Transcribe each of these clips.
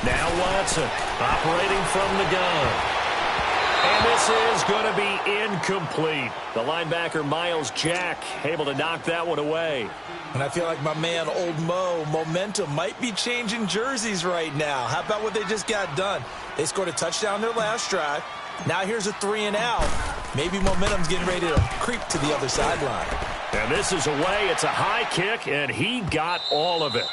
Now Watson operating from the gun. And this is going to be incomplete. The linebacker, Miles Jack, able to knock that one away. And I feel like my man, Old Mo, momentum might be changing jerseys right now. How about what they just got done? They scored a touchdown their last drive. Now here's a 3 and out. Maybe momentum's getting ready to creep to the other sideline. And this is away. It's a high kick, and he got all of it.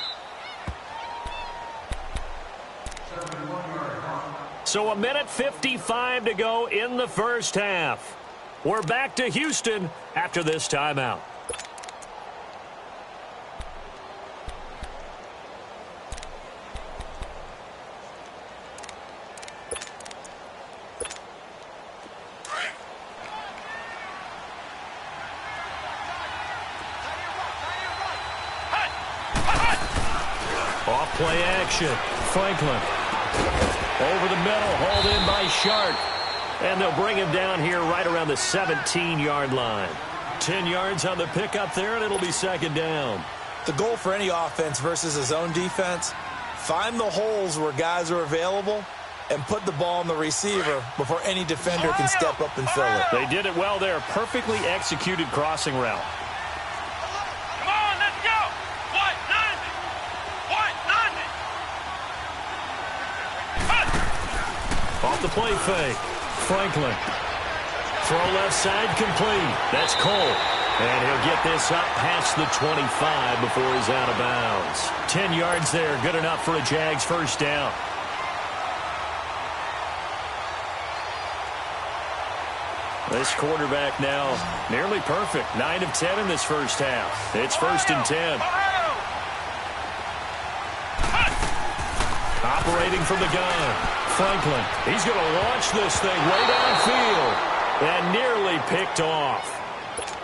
So 1:55 to go in the first half. We're back to Houston after this timeout. Off play action. Franklin. Over the middle, hauled in by Sharp. And they'll bring him down here right around the 17-yard line. 10 yards on the pickup there, and it'll be second down. The goal for any offense versus his own defense, find the holes where guys are available and put the ball on the receiver before any defender can step up and fill it. They did it well there. Perfectly executed crossing route. Off the play fake. Franklin. Throw left side complete. That's Cole. And he'll get this up past the 25 before he's out of bounds. 10 yards there. Good enough for a Jags first down. This quarterback now nearly perfect. 9 of 10 in this first half. It's 1st and 10. Operating from the gun. Franklin, he's going to launch this thing way downfield and nearly picked off.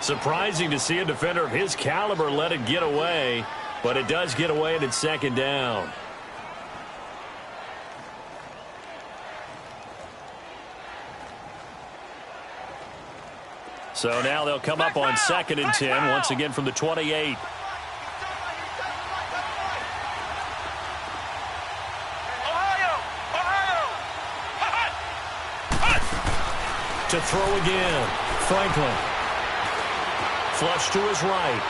Surprising to see a defender of his caliber let it get away, but it does get away and it's second down. So now they'll come up on 2nd and 10 once again from the 28. To throw again. Franklin. Flush to his right.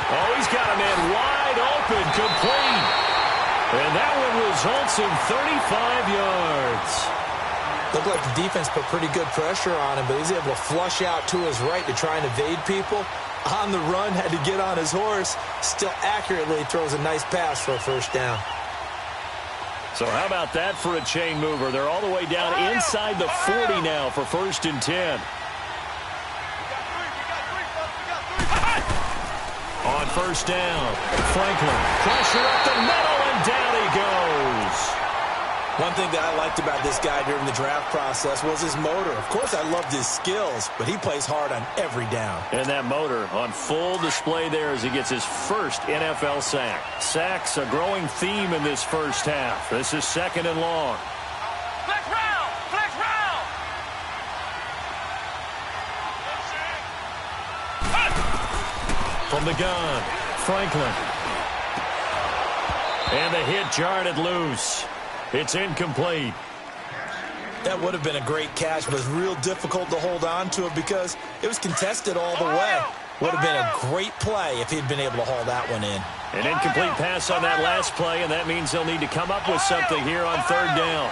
Oh, he's got a man wide open, complete. And that one results in 35 yards. Looked like the defense put pretty good pressure on him, but he's able to flush out to his right to try and evade people. On the run, had to get on his horse. Still accurately throws a nice pass for a first down. So how about that for a chain mover? They're all the way down inside the 40 now for 1st and 10. On 1st down, Franklin. Pressure up the middle, and down he goes. One thing that I liked about this guy during the draft process was his motor. Of course, I loved his skills, but he plays hard on every down. And that motor on full display there as he gets his first NFL sack. Sacks a growing theme in this first half. This is 2nd and long. Flex round! Flex round! From the gun, Franklin. And the hit jarred it loose. It's incomplete. That would have been a great catch, but it was real difficult to hold on to it because it was contested all the way. Would have been a great play if he'd been able to haul that one in. An incomplete pass on that last play, and that means they'll need to come up with something here on 3rd down.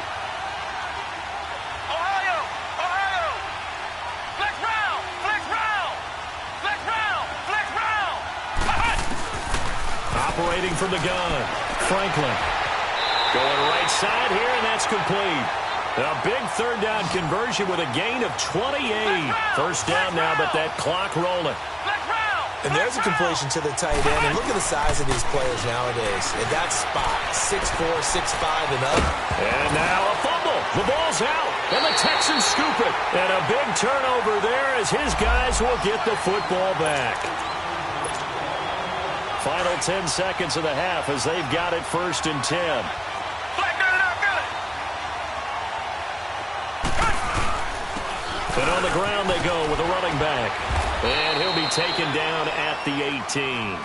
Operating from the gun, Franklin. Going right side here, and that's complete. A big 3rd down conversion with a gain of 28. First down now, but that clock rolling. And there's a completion to the tight end. And look at the size of these players nowadays. At that spot, 6'4", 6'5", and up. And now a fumble. The ball's out, and the Texans scoop it. And a big turnover there as his guys will get the football back. Final 10 seconds of the half as they've got it 1st and 10. And on the ground they go with a running back. And he'll be taken down at the 18.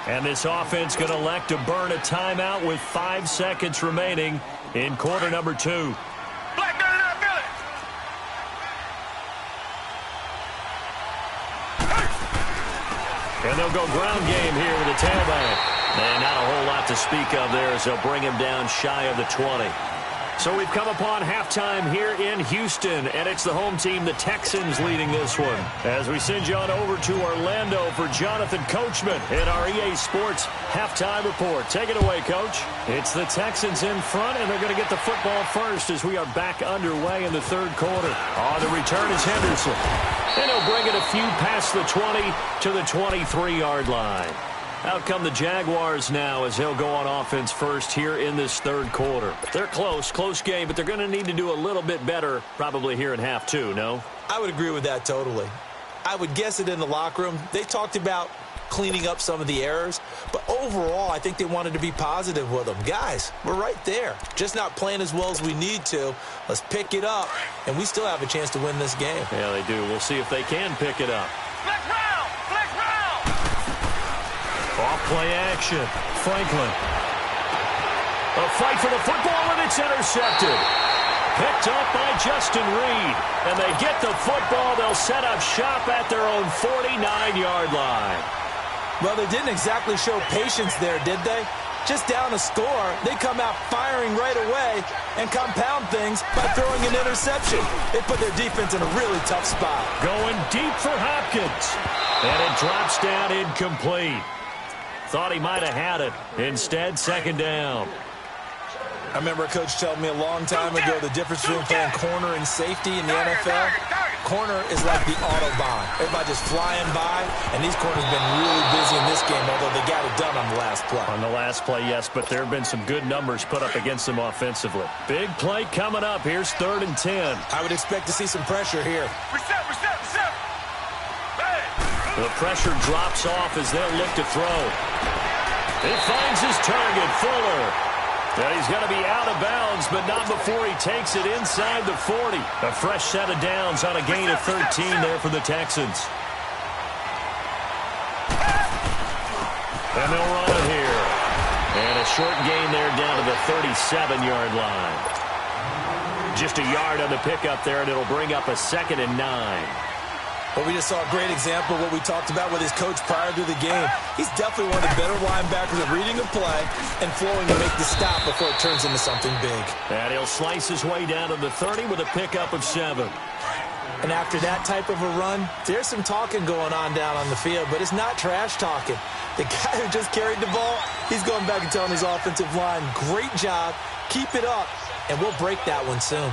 And this offense going to elect to burn a timeout with 5 seconds remaining in quarter number 2. Black 99 Billy. And they'll go ground game here with the tailback. And not a whole lot to speak of there as they'll bring him down shy of the 20. So we've come upon halftime here in Houston, and it's the home team, the Texans, leading this one. As we send you on over to Orlando for Jonathan Coachman in our EA Sports halftime report. Take it away, Coach. It's the Texans in front, and they're going to get the football first as we are back underway in the third quarter. On the return is Henderson. And he'll bring it a few past the 20 to the 23-yard line. Out come the Jaguars now as they'll go on offense first here in this third quarter. They're close game, but they're going to need to do a little bit better probably here in half 2, no? I would agree with that totally. I would guess it in the locker room. They talked about cleaning up some of the errors, but overall I think they wanted to be positive with them. Guys, we're right there. Just not playing as well as we need to. Let's pick it up, and we still have a chance to win this game. Yeah, they do. We'll see if they can pick it up. Flex round. Flex round. Off-play action. Franklin. A fight for the football, and it's intercepted. Picked up by Justin Reed. And they get the football. They'll set up shop at their own 49-yard line. Well, they didn't exactly show patience there, did they? Just down a score, they come out firing right away and compound things by throwing an interception. They put their defense in a really tough spot. Going deep for Hopkins. And it drops down incomplete. Thought he might have had it. Instead, second down. I remember a coach telling me a long time ago the difference between playing corner and safety in the NFL. Corner is like the Autobahn. Everybody just flying by, and these corners have been really busy in this game, although they got it done on the last play. On the last play, yes, but there have been some good numbers put up against them offensively. Big play coming up. Here's 3rd and 10. I would expect to see some pressure here. Reset. Hey. The pressure drops off as they'll look to throw. He finds his target, Fuller. And he's going to be out of bounds, but not before he takes it inside the 40. A fresh set of downs on a gain of 13 there for the Texans. And they'll run it here. And a short gain there down to the 37-yard line. Just a yard on the pickup there, and it'll bring up a 2nd and 9. Well, we just saw a great example of what we talked about with his coach prior to the game. He's definitely one of the better linebackers at reading a play and flowing to make the stop before it turns into something big. And he'll slice his way down to the 30 with a pickup of 7. And after that type of a run, there's some talking going on down on the field, but it's not trash talking. The guy who just carried the ball, he's going back and telling his offensive line, great job, keep it up, and we'll break that one soon.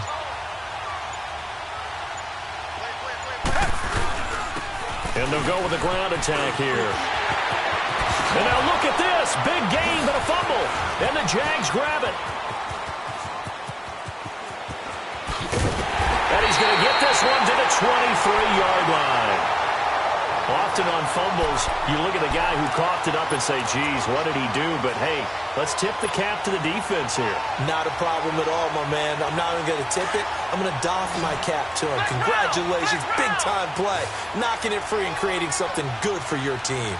And they'll go with a ground attack here. And now look at this. Big gain, but a fumble. And the Jags grab it. And he's going to get this one to the 23-yard line. Often on fumbles, you look at the guy who coughed it up and say, geez, what did he do? But, hey, let's tip the cap to the defense here. Not a problem at all, my man. I'm not even going to tip it. I'm going to doff my cap to him. Congratulations. Big-time play. Knocking it free and creating something good for your team.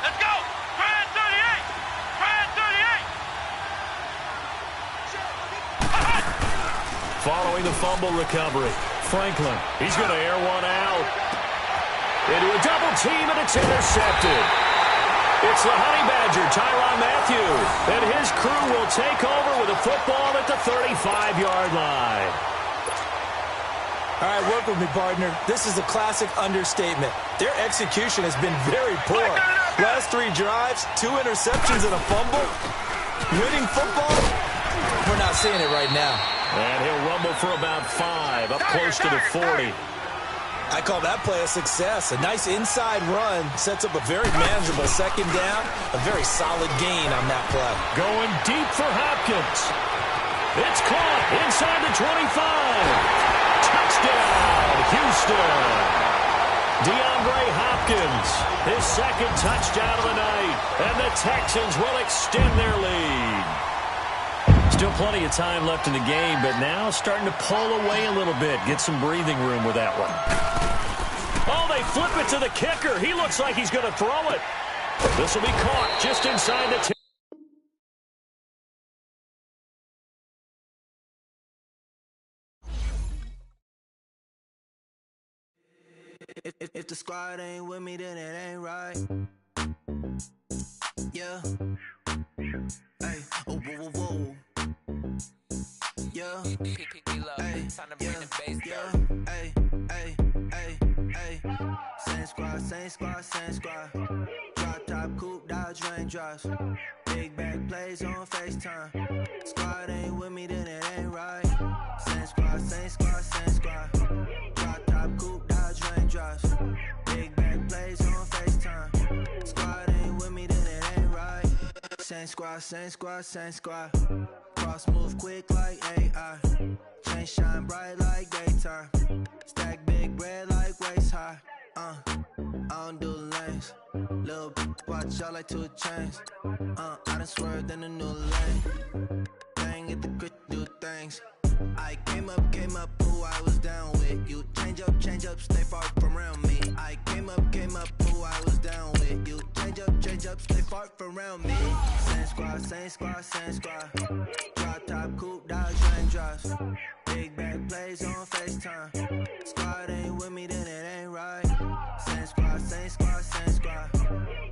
Let's go. Brand 38. Brand 38. Following the fumble recovery, Franklin, he's going to air one out. Into a double team, and it's intercepted. It's the Honey Badger, Tyrann Mathieu, and his crew will take over with a football at the 35-yard line. All right, work with me, partner. This is a classic understatement. Their execution has been very poor. Last 3 drives, 2 interceptions and a fumble. Winning football? We're not seeing it right now. And he'll rumble for about 5, up close to the 40. I call that play a success. A nice inside run sets up a very manageable second down. A very solid gain on that play. Going deep for Hopkins. It's caught inside the 25. Touchdown, Houston. DeAndre Hopkins, his 2nd touchdown of the night. And the Texans will extend their lead. Still plenty of time left in the game, but now starting to pull away a little bit. Get some breathing room with that one. Oh, they flip it to the kicker. He looks like he's going to throw it. This will be caught just inside the 10. If the squad ain't with me, then it ain't right. Yeah. Hey. Oh, whoa, whoa, whoa. Yeah. Hey. Yeah. Hey. Hey. Hey. Hey. Same squad, same squad, same squad. Drop top, coupe, Dodge raindrops. Big back plays on FaceTime. Squad ain't with me, then it ain't right. Same squad, same squad, same squad. Drop top, coupe, Dodge raindrops. Big back plays on FaceTime. Squad ain't with me, then it ain't right. Same squad, same squad, same squad. Cross move quick like AI. Chain shine bright like daytime. Stack big bread like waist high. I don't do lanes. Little watch out like 2 chains. I done swerved in a new lane. Bang at the grit, do things. I came up, who I was down with. You change up, stay far from around me. I came up, who I was down with. You change up, stay far from around me. Same squad, same squad, same squad. Drop top, coupe, Dodge raindrops. Big back plays on FaceTime. Squad ain't with me, then it ain't right. Same squad, same squad, same squad.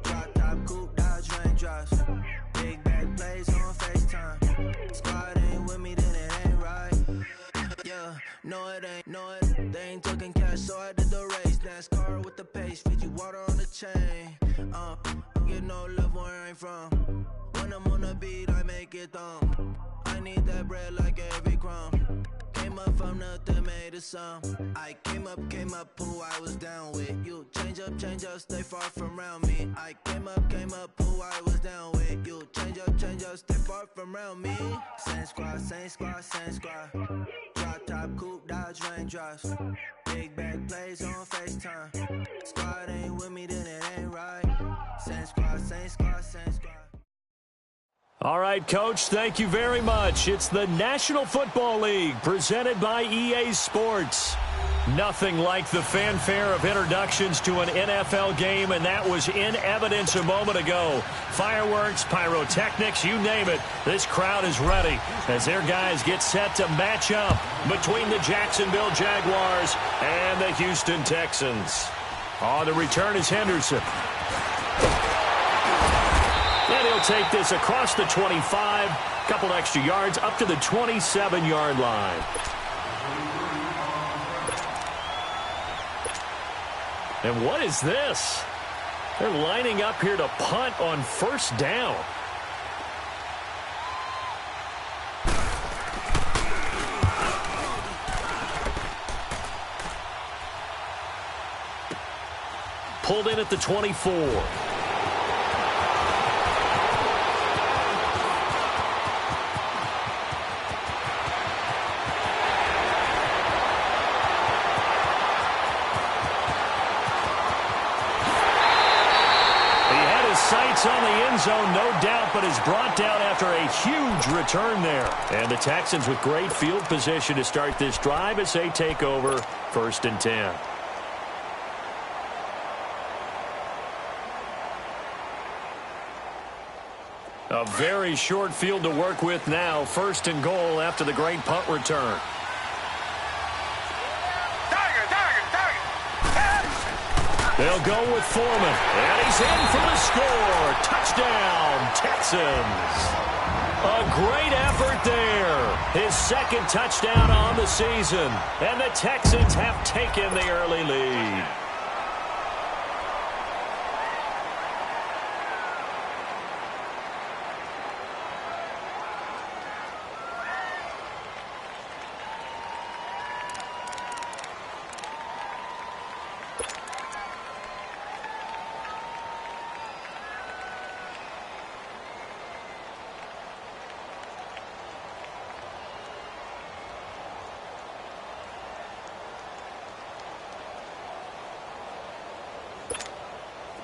Drop top, coupe, Dodge raindrops. Big back plays on FaceTime. Squad ain't with me, then it ain't right. Yeah, no it ain't, they ain't talking cash, so I did the race. NASCAR with the pace, Fiji water on the chain. Get no love where I ain't from. When I'm on the beat, I make it thumb. I need that bread like every crumb. Came up from nothing, made a sum. I came up, who I was down with. You change up, stay far from around me. I came up, who I was down with. You change up, stay far from around me. Same squad, same squad, same squad. Drop top, coupe, Dodge raindrops. Big back plays on FaceTime. Squad ain't with me, then it ain't right. Same squad, same squad, same squad. All right, Coach, thank you very much. It's the National Football League presented by EA Sports. Nothing like the fanfare of introductions to an NFL game, and that was in evidence a moment ago. Fireworks, pyrotechnics, you name it. This crowd is ready as their guys get set to match up between the Jacksonville Jaguars and the Houston Texans. On the return is Henderson. And he'll take this across the 25, couple extra yards up to the 27-yard line. And what is this? They're lining up here to punt on first down. Pulled in at the 24. Sights on the end zone, no doubt, but is brought down after a huge return there. And the Texans with great field position to start this drive as they take over 1st and 10. A very short field to work with now. 1st and goal after the great punt return. They'll go with Foreman, and he's in for the score. Touchdown, Texans. A great effort there. His 2nd touchdown on the season, and the Texans have taken the early lead.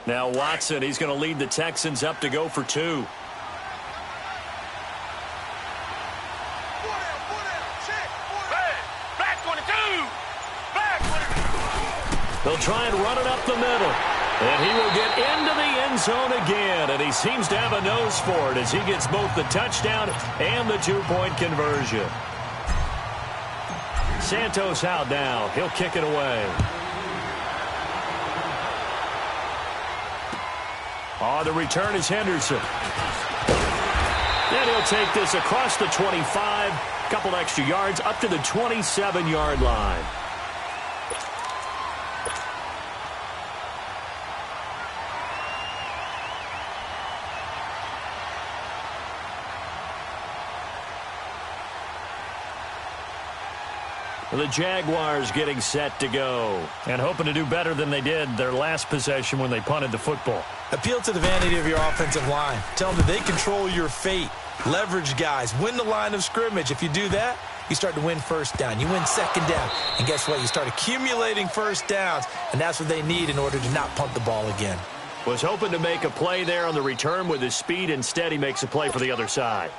Now Watson, he's going to lead the Texans up to go for 2. They'll try and run it up the middle. And he will get into the end zone again, and he seems to have a nose for it as he gets both the touchdown and the two-point conversion. Santos out now. He'll kick it away. On the return is Henderson. And he'll take this across the 25, couple extra yards up to the 27-yard line. The Jaguars getting set to go and hoping to do better than they did their last possession when they punted the football. Appeal to the vanity of your offensive line. Tell them that they control your fate. Leverage guys. Win the line of scrimmage. If you do that, you start to win first down. You win second down. And guess what? You start accumulating first downs, and that's what they need in order to not punt the ball again. Was hoping to make a play there on the return with his speed. Instead, he makes a play for the other side.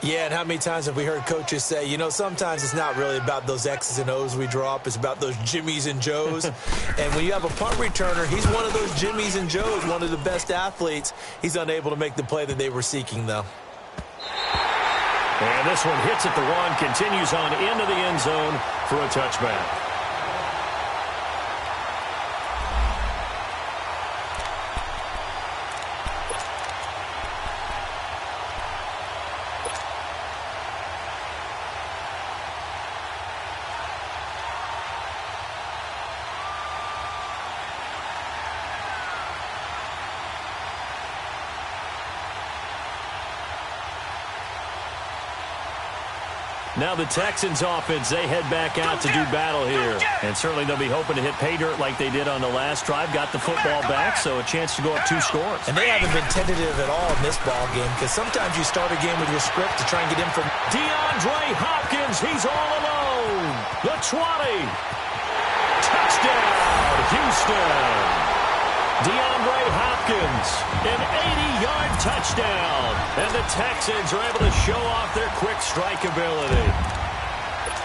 Yeah, and how many times have we heard coaches say, you know, sometimes it's not really about those X's and O's we draw up. It's about those Jimmies and Joes. And when you have a punt returner, he's one of those Jimmies and Joes, one of the best athletes. He's unable to make the play that they were seeking, though. And this one hits at the one, continues on into the end zone for a touchback. Now the Texans offense, they head back out to do battle here. And certainly they'll be hoping to hit pay dirt like they did on the last drive. Got the football back, so a chance to go up 2 scores. And they haven't been tentative at all in this ball game because sometimes you start a game with your script to try and get in from DeAndre Hopkins, he's all alone. The 20. Touchdown, Houston. DeAndre Hopkins, an 80-yard touchdown. And the Texans are able to show off their quick strike ability.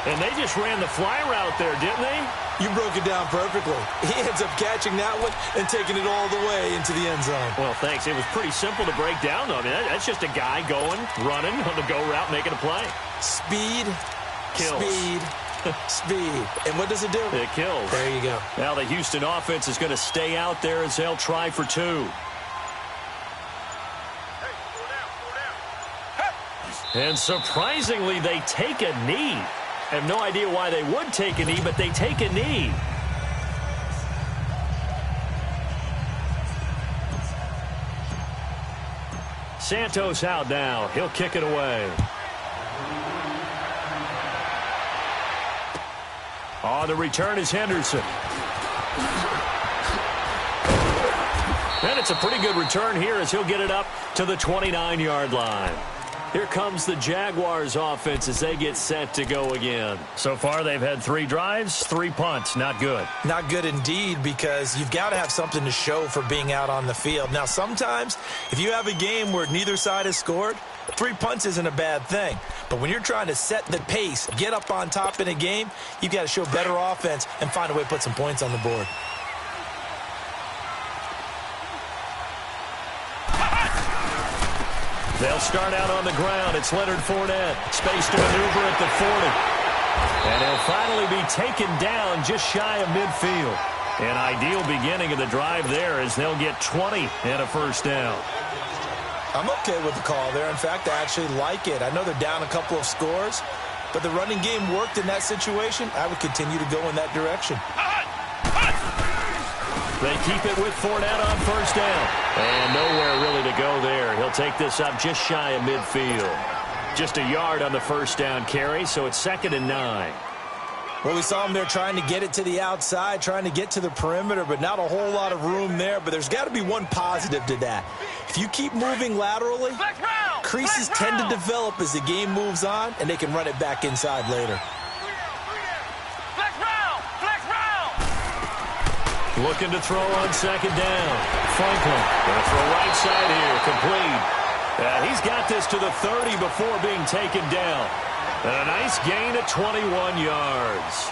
And they just ran the fly route there, didn't they? You broke it down perfectly. He ends up catching that one and taking it all the way into the end zone. Well, thanks. It was pretty simple to break down, though. I mean, that's just a guy going, running on the go route, making a play. Speed, kills. Speed. Speed. And what does it do? It kills. There you go. Now the Houston offense is going to stay out there as they'll try for 2. And surprisingly, they take a knee. I have no idea why they would take a knee, but they take a knee. Santos out now. He'll kick it away. On the return is Henderson. And it's a pretty good return here as he'll get it up to the 29-yard line. Here comes the Jaguars offense as they get set to go again. So far, they've had 3 drives, 3 punts. Not good. Not good indeed, because you've got to have something to show for being out on the field. Now, sometimes, if you have a game where neither side has scored, 3 punts isn't a bad thing. But when you're trying to set the pace, get up on top in a game, you've got to show better offense and find a way to put some points on the board. They'll start out on the ground. It's Leonard Fournette. Space to maneuver at the 40. And he'll finally be taken down just shy of midfield. An ideal beginning of the drive there as they'll get 20 and a first down. I'm okay with the call there. In fact, I actually like it. I know they're down a couple of scores, but the running game worked in that situation. I would continue to go in that direction. They keep it with Fournette on first down. And nowhere really to go there. He'll take this up just shy of midfield. Just a yard on the first down carry, so it's 2nd and 9. Well, we saw him there trying to get it to the outside, trying to get to the perimeter, but not a whole lot of room there. But there's got to be one positive to that. If you keep moving laterally, creases tend to develop as the game moves on, and they can run it back inside later. Looking to throw on 2nd down. Franklin going to throw right side here. Complete. He's got this to the 30 before being taken down. And a nice gain of 21 yards.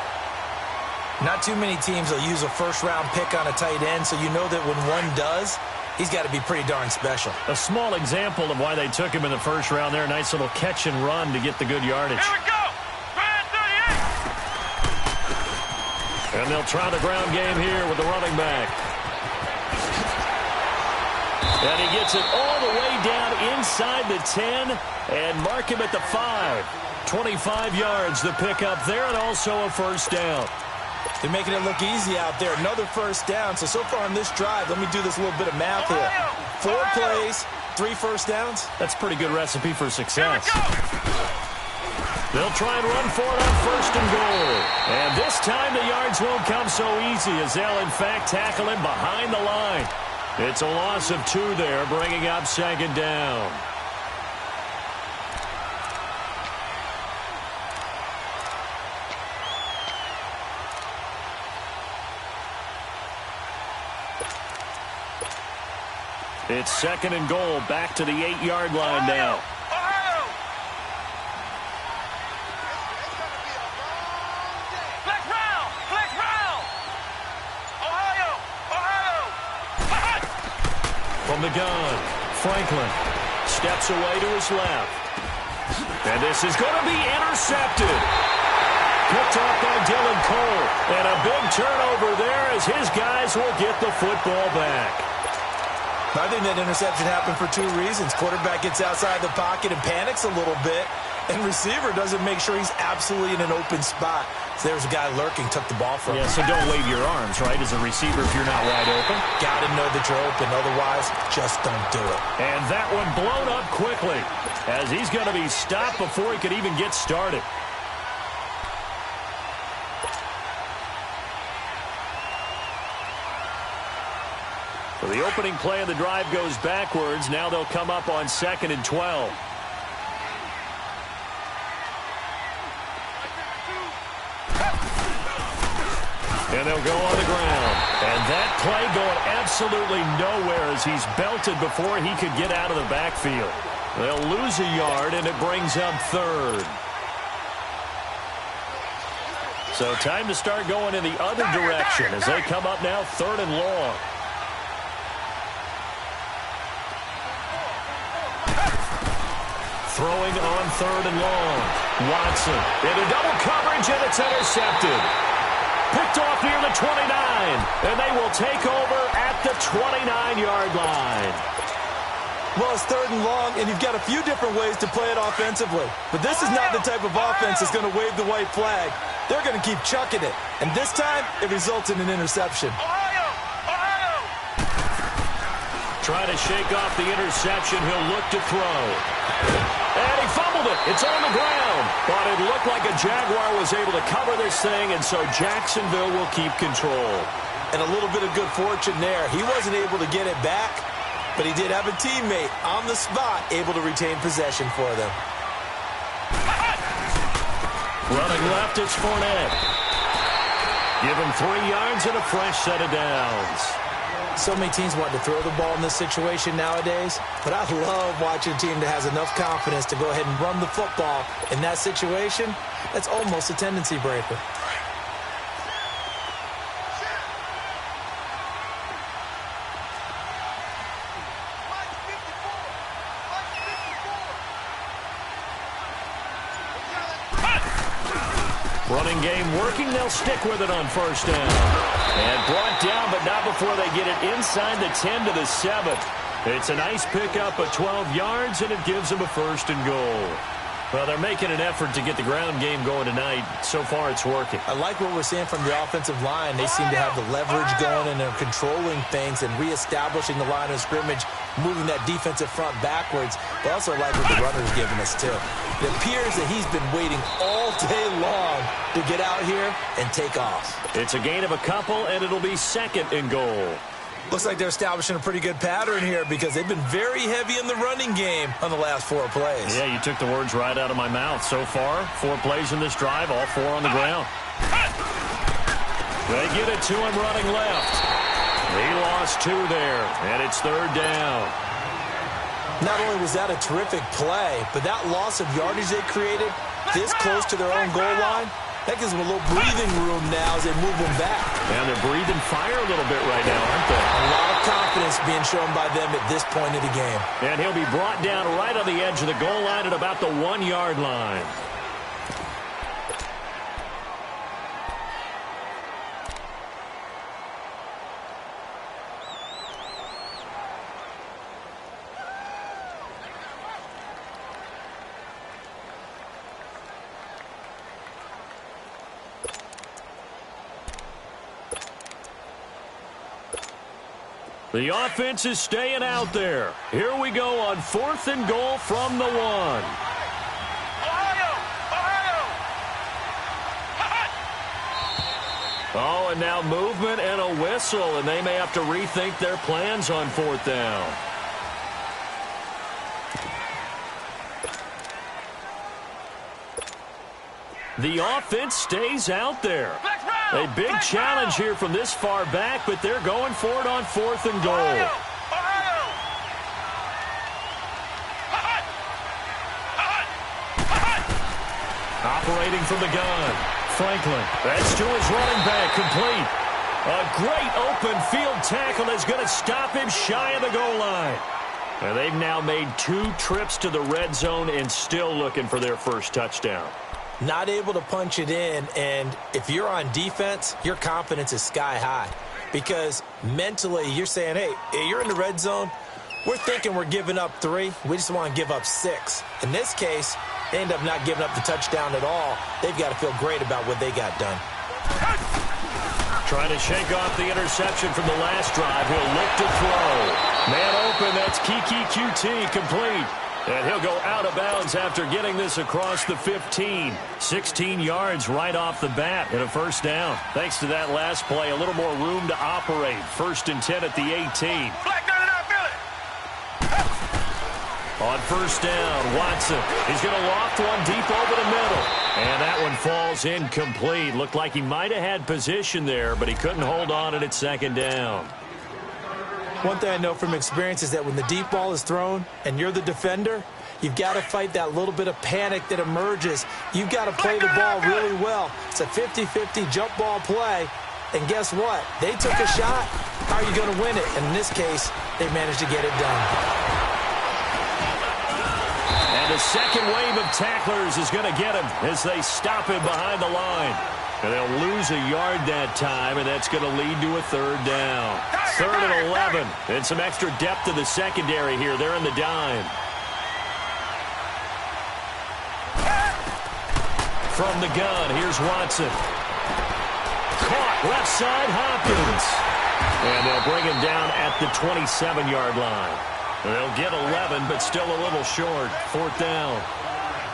Not too many teams will use a first-round pick on a tight end, so you know that when one does, he's got to be pretty darn special. A small example of why they took him in the first round there. Nice little catch and run to get the good yardage. Here we go. Brand 38. And they'll try the ground game here with the running back. And he gets it all the way down inside the 10 and mark him at the 5. 25 yards the pickup there, and also a first down. They're making it look easy out there. Another first down. So far on this drive, let me do this little bit of math here. 4 plays, 3 first downs. That's a pretty good recipe for success. They'll try and run for it on first and goal. And this time the yards won't come so easy as they'll, in fact, tackle him behind the line. It's a loss of 2 there, bringing up second down. It's second and goal, back to the 8-yard line now. Ohio. Flex round. Flex round. Ohio. Ohio. From the gun, Franklin steps away to his left. And this is going to be intercepted. Picked off by Dylan Cole. And a big turnover there as his guys will get the football back. I think that interception happened for 2 reasons. Quarterback gets outside the pocket and panics a little bit, and receiver doesn't make sure he's absolutely in an open spot. So there's a guy lurking, took the ball from him. Yeah, so don't wave your arms, right, as a receiver if you're not wide open. Got to know that you're open. Otherwise, just don't do it. And that one blown up quickly as he's going to be stopped before he could even get started. So the opening play of the drive goes backwards. Now they'll come up on 2nd and 12. And they'll go on the ground. And that play going absolutely nowhere as he's belted before he could get out of the backfield. They'll lose a yard, and it brings up 3rd. So time to start going in the other direction as they come up now 3rd and long. Throwing on 3rd and long. Watson into double coverage, and it's intercepted. Picked off near the 29, and they will take over at the 29-yard line. Well, it's 3rd and long, and you've got a few different ways to play it offensively. But this is not the type of offense that's going to wave the white flag. They're going to keep chucking it. And this time, it results in an interception. Ohio. Ohio. Trying to shake off the interception. He'll look to throw. And he fumbled it. It's on the ground. But it looked like a Jaguar was able to cover this thing, and so Jacksonville will keep control. And a little bit of good fortune there. He wasn't able to get it back, but he did have a teammate on the spot able to retain possession for them. Running left, it's Fournette. Give him 3 yards and a fresh set of downs. So many teams want to throw the ball in this situation nowadays, but I love watching a team that has enough confidence to go ahead and run the football. In that situation, that's almost a tendency breaker. Running game working. They'll stick with it on first down. And brought down, but not before they get it inside the 10 to the 7. It's a nice pickup of 12 yards, and it gives them a first and goal. Well, they're making an effort to get the ground game going tonight. So far, it's working. I like what we're seeing from the offensive line. They seem to have the leverage going, and they're controlling things and reestablishing the line of scrimmage, moving that defensive front backwards. But also like what the runner's giving us, too. It appears that he's been waiting all day long to get out here and take off. It's a gain of a couple, and it'll be 2nd and goal. Looks like they're establishing a pretty good pattern here because they've been very heavy in the running game on the last 4 plays. Yeah, you took the words right out of my mouth. So far, 4 plays in this drive, all 4 on the ground. They get it to him running left. He lost 2 there, and it's 3rd down. Not only was that a terrific play, but that loss of yardage they created this close to their own goal line, That gives them a little breathing room now as they move them back. And they're breathing fire a little bit right now, aren't they? A lot of confidence being shown by them at this point of the game. And he'll be brought down right on the edge of the goal line at about the 1-yard line. The offense is staying out there. Here we go on 4th and goal from the 1. Oh, and now movement and a whistle, and they may have to rethink their plans on 4th down. The offense stays out there. A big challenge here from this far back, but they're going for it on 4th and goal. Operating from the gun. Franklin. That's to his running back. Complete. A great open field tackle is going to stop him shy of the goal line. And they've now made 2 trips to the red zone and still looking for their first touchdown. Not able to punch it in, and if you're on defense, your confidence is sky high. Because mentally, you're saying, hey, you're in the red zone. We're thinking we're giving up 3. We just want to give up 6. In this case, they end up not giving up the touchdown at all. They've got to feel great about what they got done. Trying to shake off the interception from the last drive. He'll look to throw. Man open, that's Kiki QT, complete. And he'll go out of bounds after getting this across the 15. 16 yards right off the bat and a first down. Thanks to that last play, a little more room to operate. 1st and 10 at the 18. On 1st down, Watson. He's going to loft one deep over the middle. And that one falls incomplete. Looked like he might have had position there, but he couldn't hold on at 2nd down. One thing I know from experience is that when the deep ball is thrown and you're the defender, you've got to fight that little bit of panic that emerges. You've got to play the ball really well. It's a 50-50 jump ball play. And guess what? They took a shot. How are you going to win it? And in this case, they managed to get it done. And a second wave of tacklers is going to get him as they stop him behind the line. And they'll lose a yard that time, and that's going to lead to a 3rd down. 3rd and 11. And some extra depth to the secondary here. They're in the dime. From the gun, here's Watson. Caught left side, Hopkins. And they'll bring him down at the 27-yard line. They'll get 11, but still a little short. 4th down.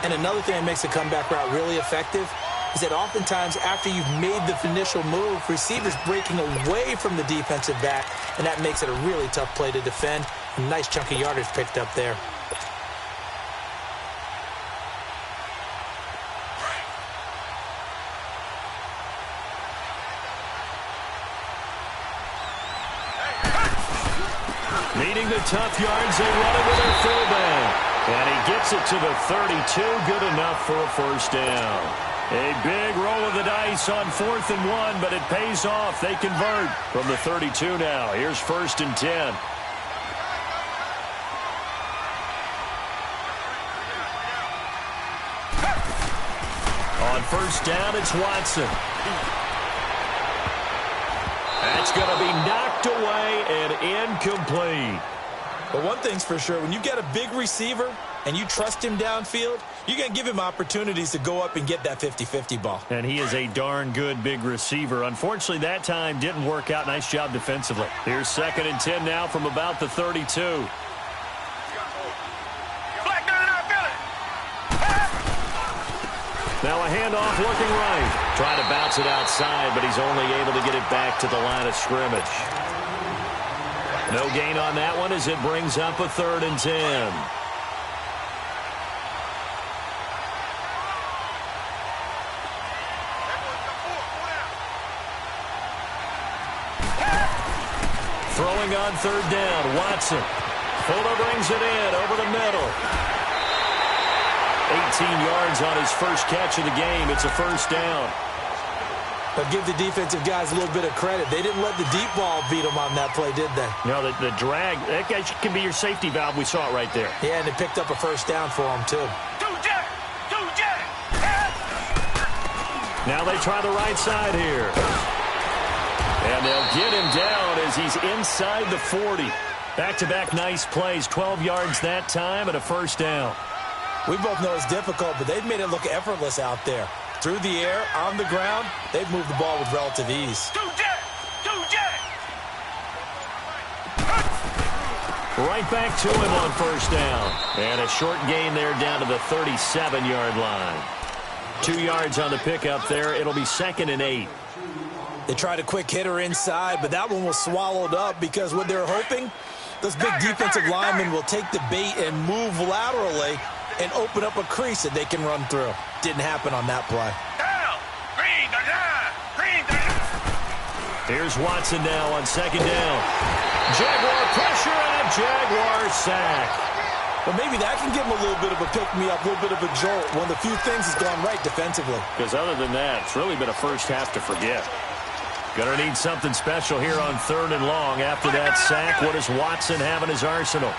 And another thing that makes the comeback route really effective is that oftentimes after you've made the initial move, receivers breaking away from the defensive back, and that makes it a really tough play to defend. A nice chunk of yardage picked up there. Needing the tough yards, they run it with their fullback. And he gets it to the 32, good enough for a first down. A big roll of the dice on 4th and 1, but it pays off. They convert from the 32 now. Here's 1st and 10. On 1st down, it's Watson. That's going to be knocked away and incomplete. But one thing's for sure, when you get a big receiver and you trust him downfield, you're going to give him opportunities to go up and get that 50-50 ball. And he is a darn good big receiver. Unfortunately, that time didn't work out. Nice job defensively. Here's 2nd and 10 now from about the 32. Now a handoff looking right. Trying to bounce it outside, but he's only able to get it back to the line of scrimmage. No gain on that one as it brings up a 3rd and 10. Throwing on 3rd down, Watson. Fuller brings it in over the middle. yards on his first catch of the game. It's a first down. But give the defensive guys a little bit of credit. They didn't let the deep ball beat them on that play, did they? No, the drag, that guy can be your safety valve. We saw it right there. Yeah, and they picked up a first down for him, too. Now they try the right side here. And they'll get him down as he's inside the 40. Back-to-back nice plays, 12 yards that time and a first down. We both know it's difficult, but they've made it look effortless out there. Through the air, on the ground, they've moved the ball with relative ease. Right back to him on first down. And a short gain there down to the 37-yard line. 2 yards on the pickup there. It'll be 2nd and 8. They tried a quick hitter inside, but that one was swallowed up because what they're hoping, those big defensive linemen will take the bait and move laterally and open up a crease that they can run through. Didn't happen on that play. Here's Watson now on 2nd down. Jaguar pressure and a Jaguar sack. But maybe that can give them a little bit of a pick-me-up, a little bit of a jolt. One of the few things has gone right defensively. Because other than that, it's really been a first half to forget. Gonna need something special here on 3rd and long. After that sack, what does Watson have in his arsenal?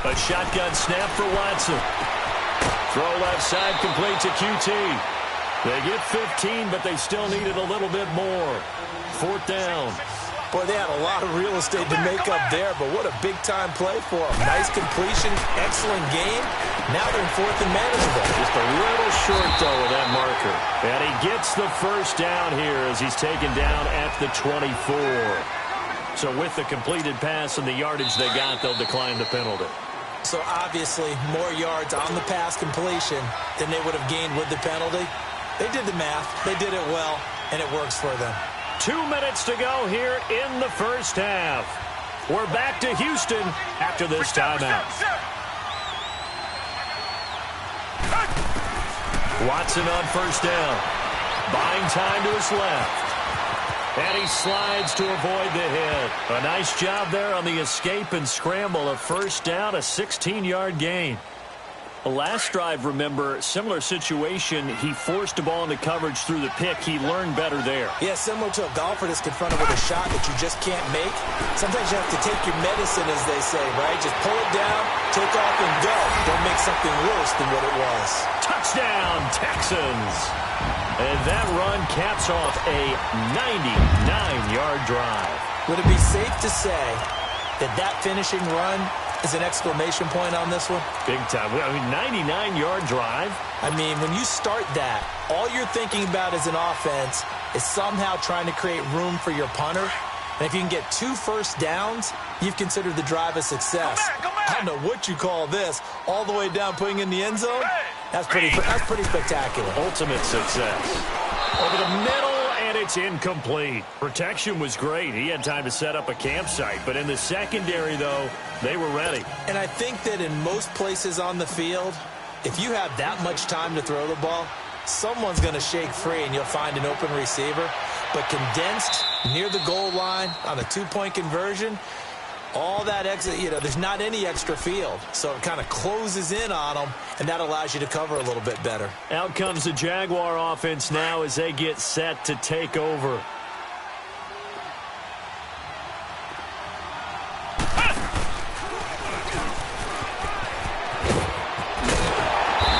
A shotgun snap for Watson. Throw left side, complete to QT. They get 15, but they still needed a little bit more. 4th down. Boy, they had a lot of real estate to make up there, but what a big-time play for them. Nice completion, excellent game. Now they're in 4th and manageable. Just a little short, though, with that marker. And he gets the first down here as he's taken down at the 24. So with the completed pass and the yardage they got, they'll decline the penalty. So obviously more yards on the pass completion than they would have gained with the penalty. They did the math. They did it well, and it works for them. 2 minutes to go here in the first half. We're back to Houston after this timeout. Watson on first down. Buying time to his left. And he slides to avoid the hit. A nice job there on the escape and scramble. A first down, a 16-yard gain. The last drive, remember, similar situation. He forced the ball into coverage through the pick. He learned better there. Yeah, similar to a golfer that's confronted with a shot that you just can't make. Sometimes you have to take your medicine, as they say, right? Just pull it down, take off, and go. Don't make something worse than what it was. Touchdown, Texans. And that run caps off a 99-yard drive. Would it be safe to say that that finishing run is an exclamation point on this one? Big time. I mean, 99-yard drive. I mean, when you start that, all you're thinking about as an offense is somehow trying to create room for your punter. And if you can get 2 first downs, you've considered the drive a success. I don't know what you call this. All the way down, putting in the end zone. That's pretty spectacular. Ultimate success. Over the middle, and it's incomplete. Protection was great. He had time to set up a campsite. But in the secondary, though, they were ready. And I think that in most places on the field, if you have that much time to throw the ball, someone's going to shake free and you'll find an open receiver. But condensed near the goal line on a 2-point conversion, all that extra, there's not any extra field. So it kind of closes in on them, and that allows you to cover a little bit better. Out comes the Jaguar offense now as they get set to take over.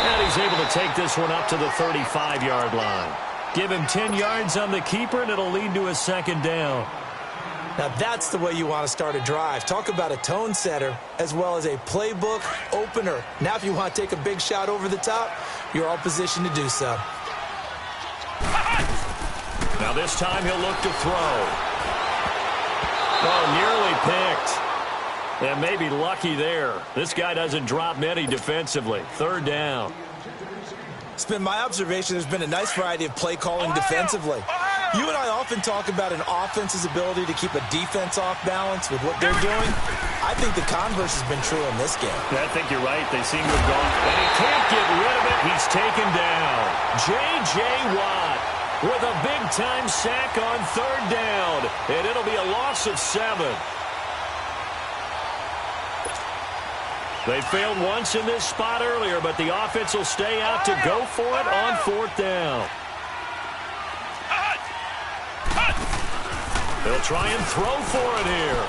And he's able to take this one up to the 35-yard line. Give him 10 yards on the keeper, and it'll lead to a 2nd down. Now that's the way you want to start a drive. Talk about a tone setter as well as a playbook opener. Now if you want to take a big shot over the top, you're all positioned to do so. Now this time he'll look to throw. Oh, nearly picked. And maybe lucky there. This guy doesn't drop many defensively. 3rd down. It's been my observation there's been a nice variety of play calling defensively. You and I often talk about an offense's ability to keep a defense off balance with what they're doing. I think the converse has been true in this game. I think you're right. They seem to have gone. And he can't get rid of it. He's taken down. J.J. Watt with a big-time sack on third down. And it'll be a loss of 7. They failed once in this spot earlier, but the offense will stay out to go for it on fourth down. They'll try and throw for it here.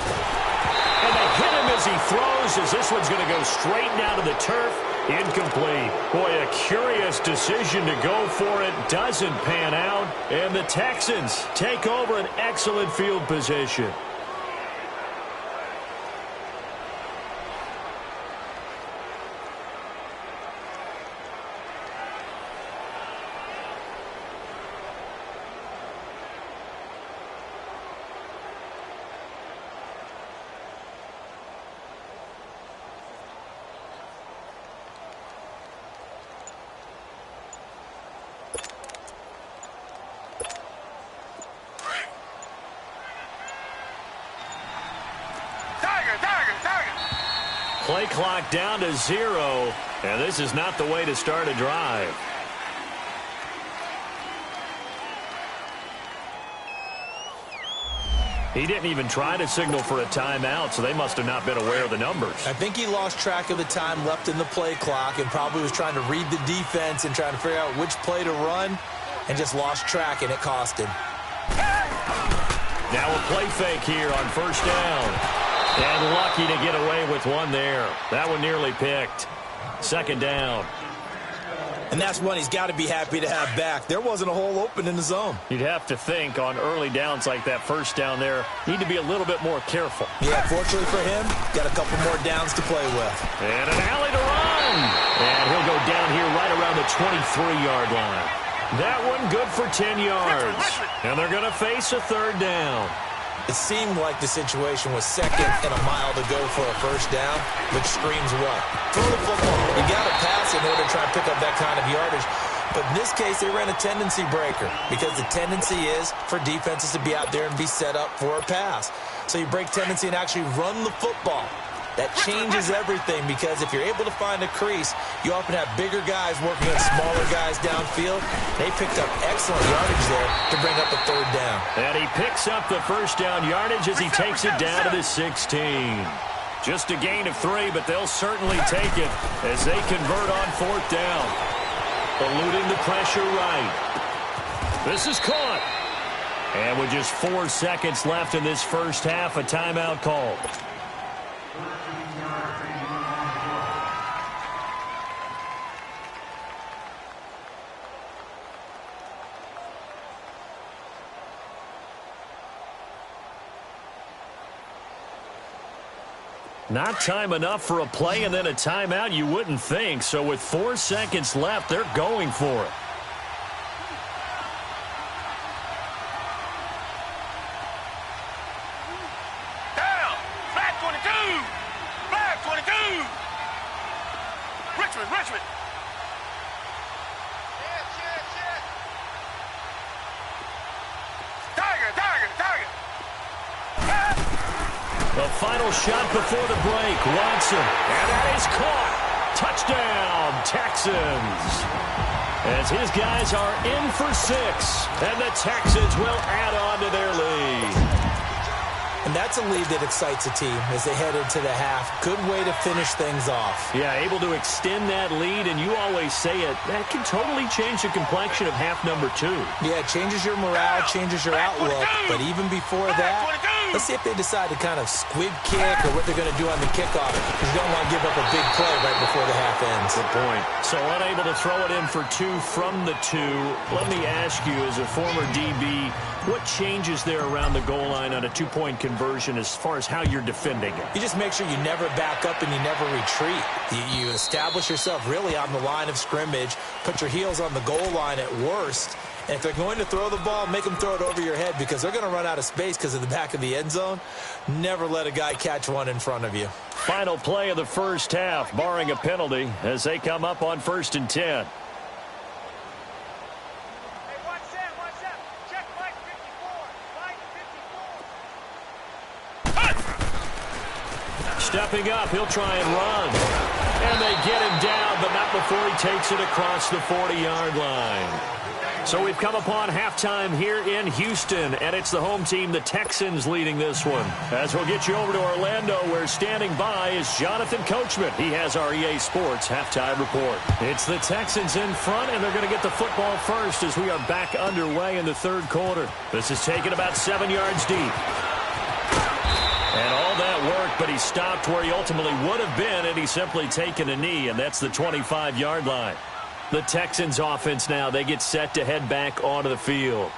And they hit him as he throws, as this one's going to go straight down to the turf. Incomplete. Boy, a curious decision to go for it. Doesn't pan out. And the Texans take over an excellent field position. Play clock down to 0, and this is not the way to start a drive. He didn't even try to signal for a timeout, so they must have not been aware of the numbers. I think he lost track of the time left in the play clock and probably was trying to read the defense and trying to figure out which play to run and just lost track, and it cost him. Now a play fake here on first down. And lucky to get away with one there. That one nearly picked. Second down. And that's one he's got to be happy to have back. There wasn't a hole open in the zone. You'd have to think on early downs like that first down there, need to be a little bit more careful. Yeah, fortunately for him, got a couple more downs to play with. And an alley to run. And he'll go down here right around the 23-yard line. That one good for 10 yards. And they're going to face a third down. It seemed like the situation was second and a mile to go for a first down, which screams what? Throw the football. You got to pass in order to try and pick up that kind of yardage. But in this case, they ran a tendency breaker because the tendency is for defenses to be out there and be set up for a pass. So you break tendency and actually run the football. That changes everything because if you're able to find a crease, you often have bigger guys working on smaller guys downfield. They picked up excellent yardage there to bring up a third down. And he picks up the first down yardage as he takes it down to the 16. Just a gain of 3, but they'll certainly take it as they convert on fourth down. Eluding the pressure right. This is caught. And with just 4 seconds left in this first half, a timeout called. Not time enough for a play and then a timeout, you wouldn't think. So with 4 seconds left, they're going for it. Down. Flag 22. Flag 22. Richmond. Tiger. The final shot before the break. Watson. And that is caught. Touchdown, Texans. As his guys are in for 6. And the Texans will add on to their lead. And that's a lead that excites a team as they head into the half. Good way to finish things off. Yeah, able to extend that lead, and you always say it, that can totally change the complexion of half number 2. Yeah, it changes your morale, changes your outlook. But even before that, let's see if they decide to kind of squib kick or what they're going to do on the kickoff, because you don't want to give up a big play right before the half ends. Good point. So unable to throw it in for 2 from the 2. Let me ask you, as a former DB, what changes there around the goal line on a 2-point conversion as far as how you're defending it? You just make sure you never back up and you never retreat. You establish yourself really on the line of scrimmage, put your heels on the goal line at worst, and if they're going to throw the ball, make them throw it over your head because they're going to run out of space because of the back of the end zone. Never let a guy catch one in front of you. Final play of the first half, barring a penalty, as they come up on 1st and 10. Hey, watch that. Check Mike 15. stepping up. He'll try and run. And they get him down, but not before he takes it across the 40-yard line. So we've come upon halftime here in Houston, and it's the home team, the Texans, leading this one. As we'll get you over to Orlando, where standing by is Jonathan Coachman. He has our EA Sports halftime report. It's the Texans in front, and they're going to get the football first as we are back underway in the third quarter. This is taken about 7 yards deep. And all that work, but he stopped where he ultimately would have been, and he's simply taken a knee, and that's the 25-yard line. The Texans offense now, they get set to head back onto the field.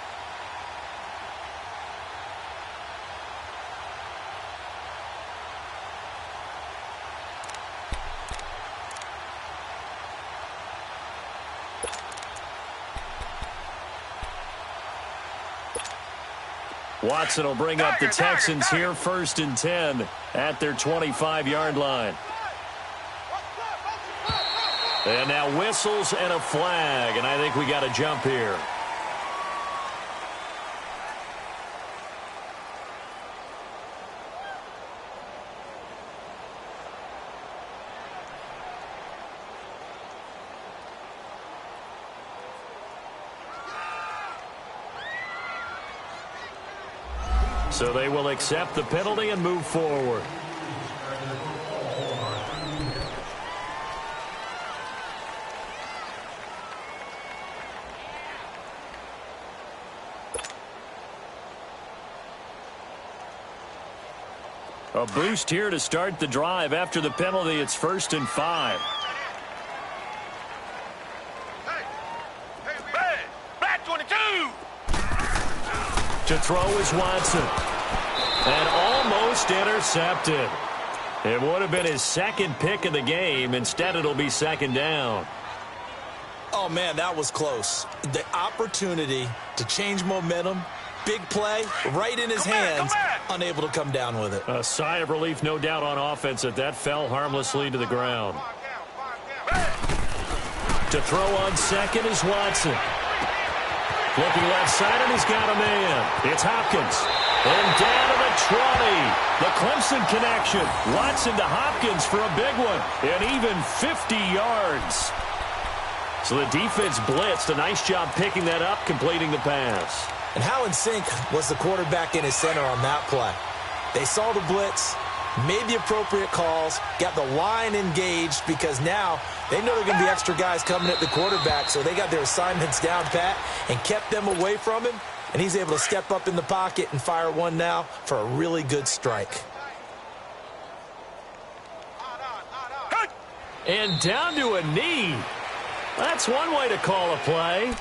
Watson will bring up the Texans here, 1st and 10 at their 25-yard line. And now whistles and a flag, and I think we got a jump here. So they will accept the penalty and move forward. A boost here to start the drive. After the penalty, it's 1st and 5. Black 22. To throw is Watson. And almost intercepted. It would have been his second pick of the game. Instead, it'll be 2nd down. Oh, man, that was close. The opportunity to change momentum, big play, right in his hands, unable to come down with it. A sigh of relief, no doubt, on offense that fell harmlessly to the ground. To throw on 2nd is Watson. Looking left side, and he's got a man. It's Hopkins. And down to the 20. The Clemson connection. Watson to Hopkins for a big one. And even 50 yards. So the defense blitzed. A nice job picking that up, completing the pass. And how in sync was the quarterback in his center on that play? They saw the blitz, made the appropriate calls, got the line engaged, because now they know there are going to be extra guys coming at the quarterback, so they got their assignments down pat and kept them away from him, and he's able to step up in the pocket and fire one now for a really good strike. And down to a knee. That's one way to call a play.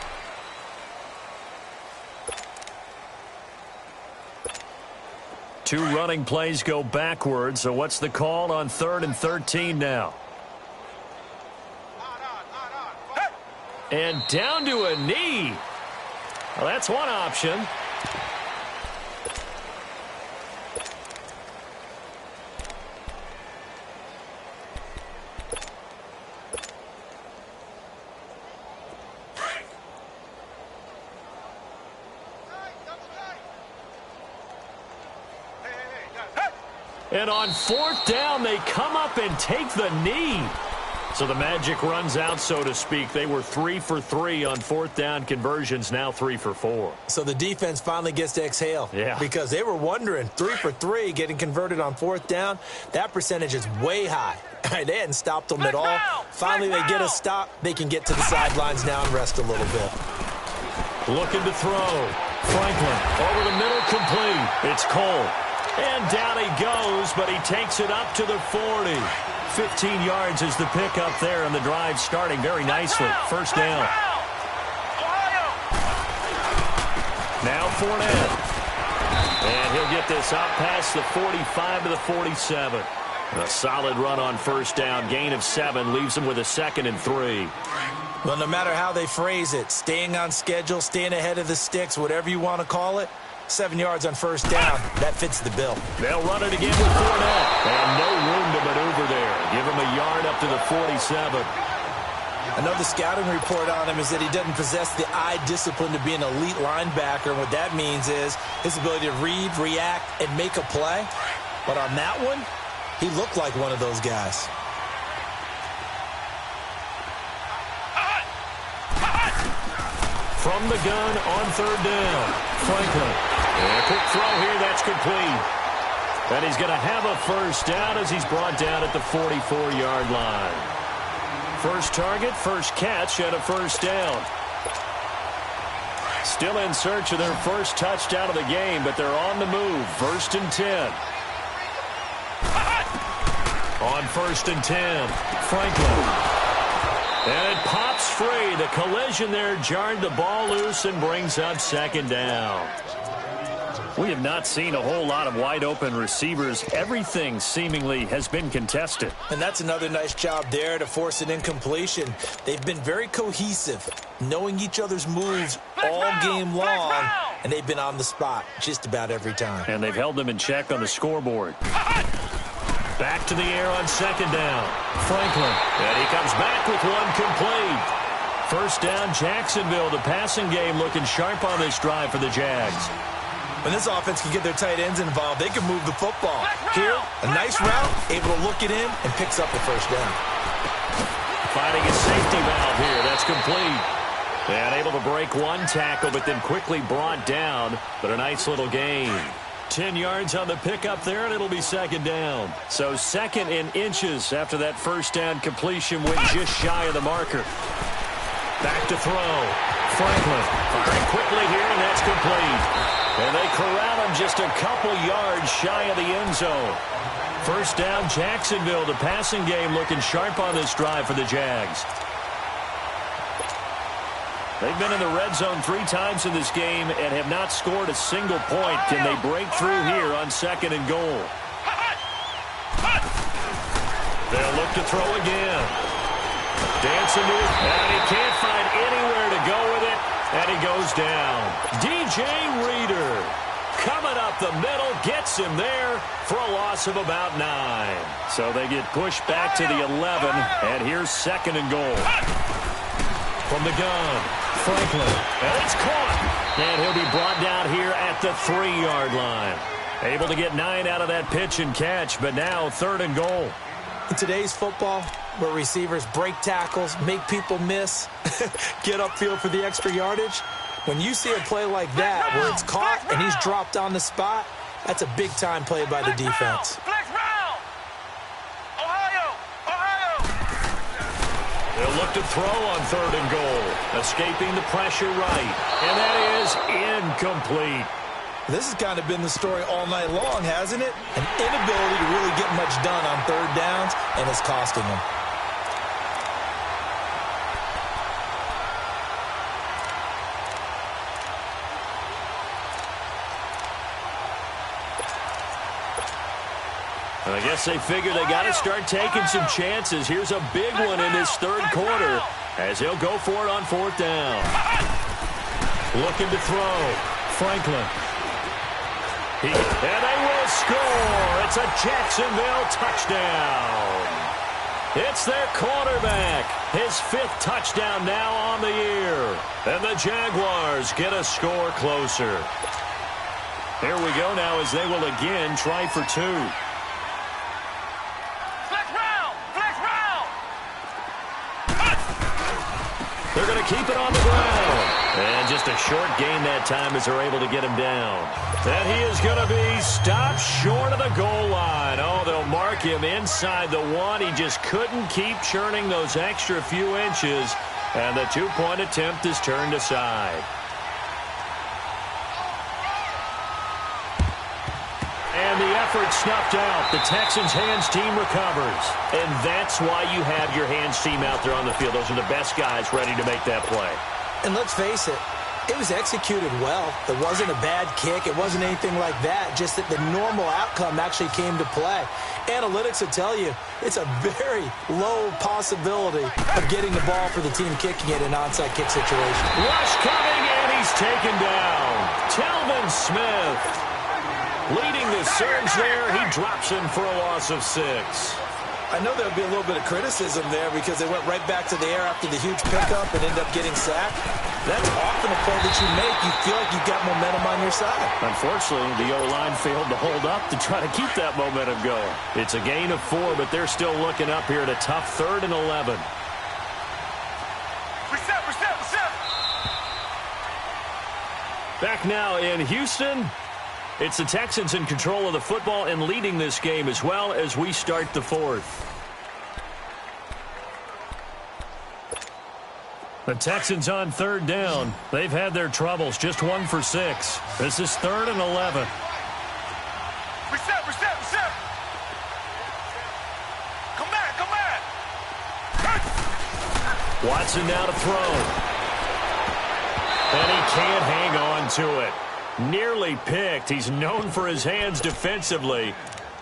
Two running plays go backwards, so what's the call on 3rd and 13 now? And down to a knee. Well, that's one option. And on 4th down, they come up and take the knee. So the magic runs out, so to speak. They were 3 for 3 on 4th down conversions, now 3 for 4. So the defense finally gets to exhale. Yeah. Because they were wondering, 3 for 3 getting converted on 4th down. That percentage is way high. They hadn't stopped them at all. Finally, they get a stop. They can get to the sidelines now and rest a little bit. Looking to throw. Franklin over the middle, complete. It's Cole. And down he goes, but he takes it up to the 40. 15 yards is the pickup there, and the drive starting very nicely. 1st down. Now Fournette. And he'll get this out past the 45 to the 47. A solid run on 1st down. Gain of 7 leaves him with a 2nd and 3. Well, no matter how they phrase it, staying on schedule, staying ahead of the sticks, whatever you want to call it, 7 yards on 1st down. That fits the bill. They'll run it again with Fournette. And no room to maneuver there. Give him a yard up to the 47. Another scouting report on him is that he doesn't possess the eye discipline to be an elite linebacker. What that means is his ability to read, react, and make a play. But on that one, He looked like one of those guys. From the gun on third down, Franklin. And a quick throw here, that's complete. And he's going to have a first down as he's brought down at the 44-yard line. First target, first catch, and a first down. Still in search of their first touchdown of the game, but they're on the move. First and 10. On first and 10, Franklin. And it pops free. The collision there jarred the ball loose and brings up second down. We have not seen a whole lot of wide-open receivers. Everything seemingly has been contested. And that's another nice job there to force an incompletion. They've been very cohesive, knowing each other's moves all game long, and they've been on the spot just about every time. And they've held them in check on the scoreboard. Back to the air on second down. Franklin. And he comes back with one complete. First down, Jacksonville. The passing game looking sharp on this drive for the Jags. When this offense can get their tight ends involved, they can move the football. Here, a nice route, able to look it in, and picks up the first down. Finding a safety valve here. That's complete. And able to break one tackle, but then quickly brought down. But a nice little gain. 10 yards on the pickup there, and it'll be second down. So second in inches after that first down completion went just shy of the marker. Back to throw. Franklin firing quickly here, and that's complete. And they corral him just a couple yards shy of the end zone. First down, Jacksonville. The passing game looking sharp on this drive for the Jags. They've been in the red zone 3 times in this game and have not scored a single point. Can they break through here on second and goal? They'll look to throw again. Dancing to it, and he can't find anywhere to go with it, and he goes down. DJ Reader coming up the middle, gets him there for a loss of about 9. So they get pushed back to the 11, and here's second and goal. From the gun, Franklin, and it's caught. And he'll be brought down here at the 3-yard line. Able to get 9 out of that pitch and catch, but now third and goal. In today's football, where receivers break tackles, make people miss, get upfield for the extra yardage, when you see a play like that where it's caught and he's dropped on the spot, that's a big-time play by the defense. They'll look to throw on third and goal. Escaping the pressure right. And that is incomplete. This has kind of been the story all night long, hasn't it? An inability to really get much done on third downs, and it's costing them. I guess they figure they got to start taking some chances. Here's a big one in this third quarter as he'll go for it on fourth down. Looking to throw. Franklin. And they will score. It's a Jacksonville touchdown. It's their quarterback. His 5th touchdown now on the year. And the Jaguars get a score closer. Here we go now as they will again try for 2. They're going to keep it on the ground. And just a short gain that time as they're able to get him down. And he is going to be stopped short of the goal line. Oh, they'll mark him inside the 1. He just couldn't keep churning those extra few inches. And the 2-point attempt is turned aside. And the effort snuffed out. The Texans' hands team recovers. And that's why you have your hands team out there on the field. Those are the best guys ready to make that play. And let's face it, it was executed well. It wasn't a bad kick. It wasn't anything like that. Just that the normal outcome actually came to play. Analytics will tell you it's a very low possibility of getting the ball for the team kicking it in an onside kick situation. Rush coming, and he's taken down. Telvin Smith leading the surge there. He drops him for a loss of 6. I know there'll be a little bit of criticism there because they went right back to the air after the huge pickup and ended up getting sacked. That's often a play that you make. You feel like you've got momentum on your side. Unfortunately, the O-line failed to hold up to try to keep that momentum going. It's a gain of 4, but they're still looking up here at a tough 3rd and 11. Reset. Back now in Houston. It's the Texans in control of the football and leading this game as well as we start the 4th. The Texans on 3rd down. They've had their troubles, just 1 for 6. This is 3rd and 11. Reset. Come back. Watson now to throw. And he can't hang on to it. Nearly picked. He's known for his hands defensively,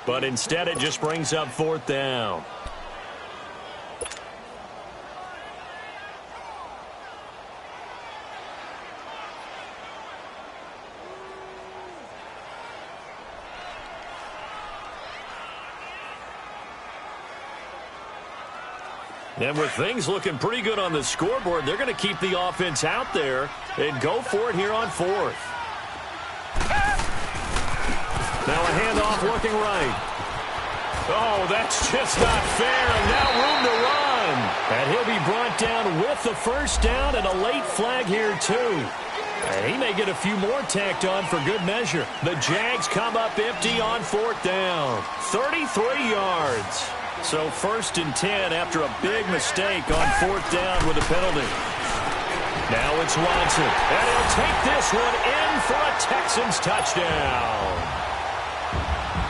but instead it just brings up 4th down. And with things looking pretty good on the scoreboard, they're going to keep the offense out there and go for it here on 4th. Now a handoff looking right. Oh, that's just not fair, and now room to run. And he'll be brought down with the 1st down and a late flag here, too. And he may get a few more tacked on for good measure. The Jags come up empty on 4th down. 33 yards. So 1st and 10 after a big mistake on 4th down with a penalty. Now it's Watson, and he'll take this one in for a Texans touchdown.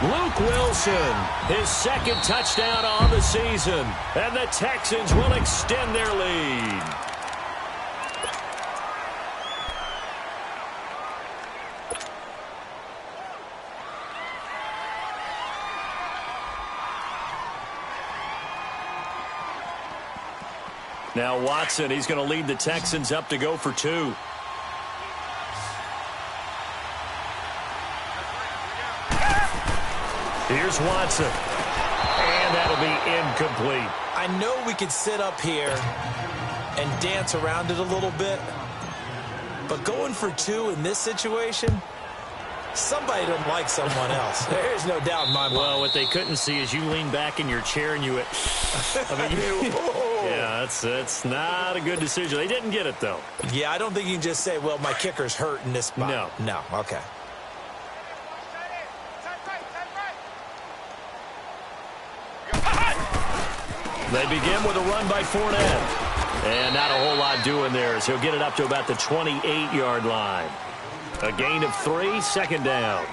Luke Wilson, his 2nd touchdown on the season, and the Texans will extend their lead. Now Watson, he's going to lead the Texans up to go for 2. Here's Watson. And that'll be incomplete. I know we could sit up here and dance around it a little bit, but going for 2 in this situation, somebody doesn't like someone else. There's no doubt in my mind. Well, what they couldn't see is you lean back in your chair and you... Yeah, that's not a good decision. They didn't get it, though. Yeah, I don't think you can just say, well, my kicker's hurt in this spot. No, okay. They begin with a run by Fournette. And not a whole lot doing there as he'll get it up to about the 28-yard line. A gain of 3, 2nd down.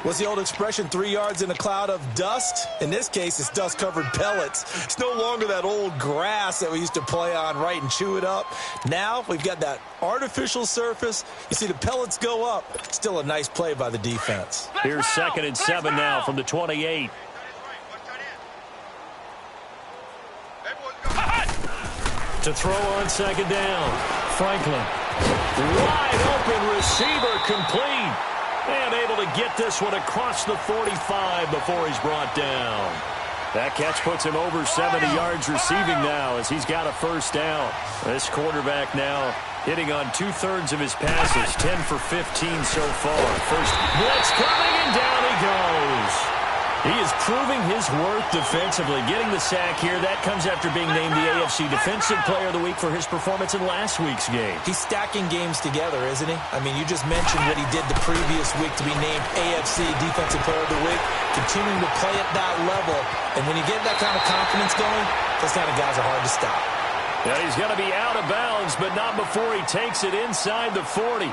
What's the old expression, 3 yards in a cloud of dust? In this case, it's dust-covered pellets. It's no longer that old grass that we used to play on, right, and chew it up. Now we've got that artificial surface. You see the pellets go up. Still a nice play by the defense. Here's 2nd and 7 now from the 28. To throw on 2nd down. Franklin. Wide open receiver complete. And able to get this one across the 45 before he's brought down. That catch puts him over 70 yards receiving now as he's got a 1st down. This quarterback now hitting on 2/3 of his passes, 10 for 15 so far. First blitz coming, and down he goes. He is proving his worth defensively, getting the sack here. That comes after being named the AFC Defensive Player of the Week for his performance in last week's game. He's stacking games together, isn't he? I mean, you just mentioned what he did the previous week to be named AFC Defensive Player of the Week, continuing to play at that level. And when you get that kind of confidence going, those kind of guys are hard to stop. Now he's going to be out of bounds, but not before he takes it inside the 40.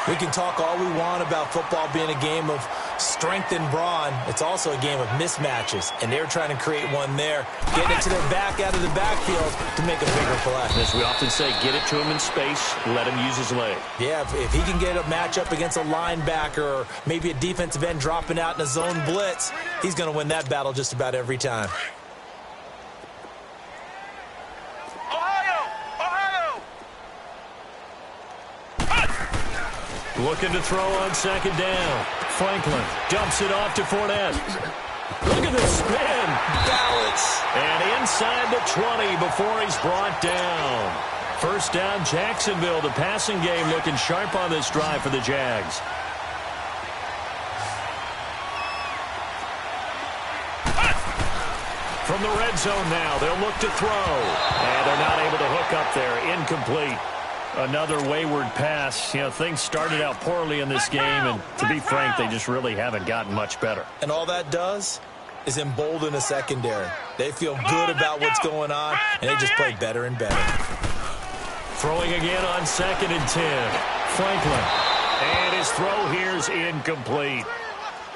We can talk all we want about football being a game of strength and brawn. It's also a game of mismatches, and they're trying to create one there, getting it to their back out of the backfield to make a bigger play. As we often say, get it to him in space, let him use his leg. Yeah, if he can get a matchup against a linebacker or maybe a defensive end dropping out in a zone blitz, he's going to win that battle just about every time. Looking to throw on 2nd down. Franklin dumps it off to Fournette. Look at the spin. Balance. And inside the 20 before he's brought down. First down, Jacksonville. The passing game looking sharp on this drive for the Jags. From the red zone now, they'll look to throw. And they're not able to hook up there. Incomplete. Another wayward pass. You know, things started out poorly in this game, and to be frank, they just really haven't gotten much better. And all that does is embolden a secondary. They feel good about what's going on, and they just play better and better. Throwing again on 2nd and 10. Franklin. And his throw here's incomplete.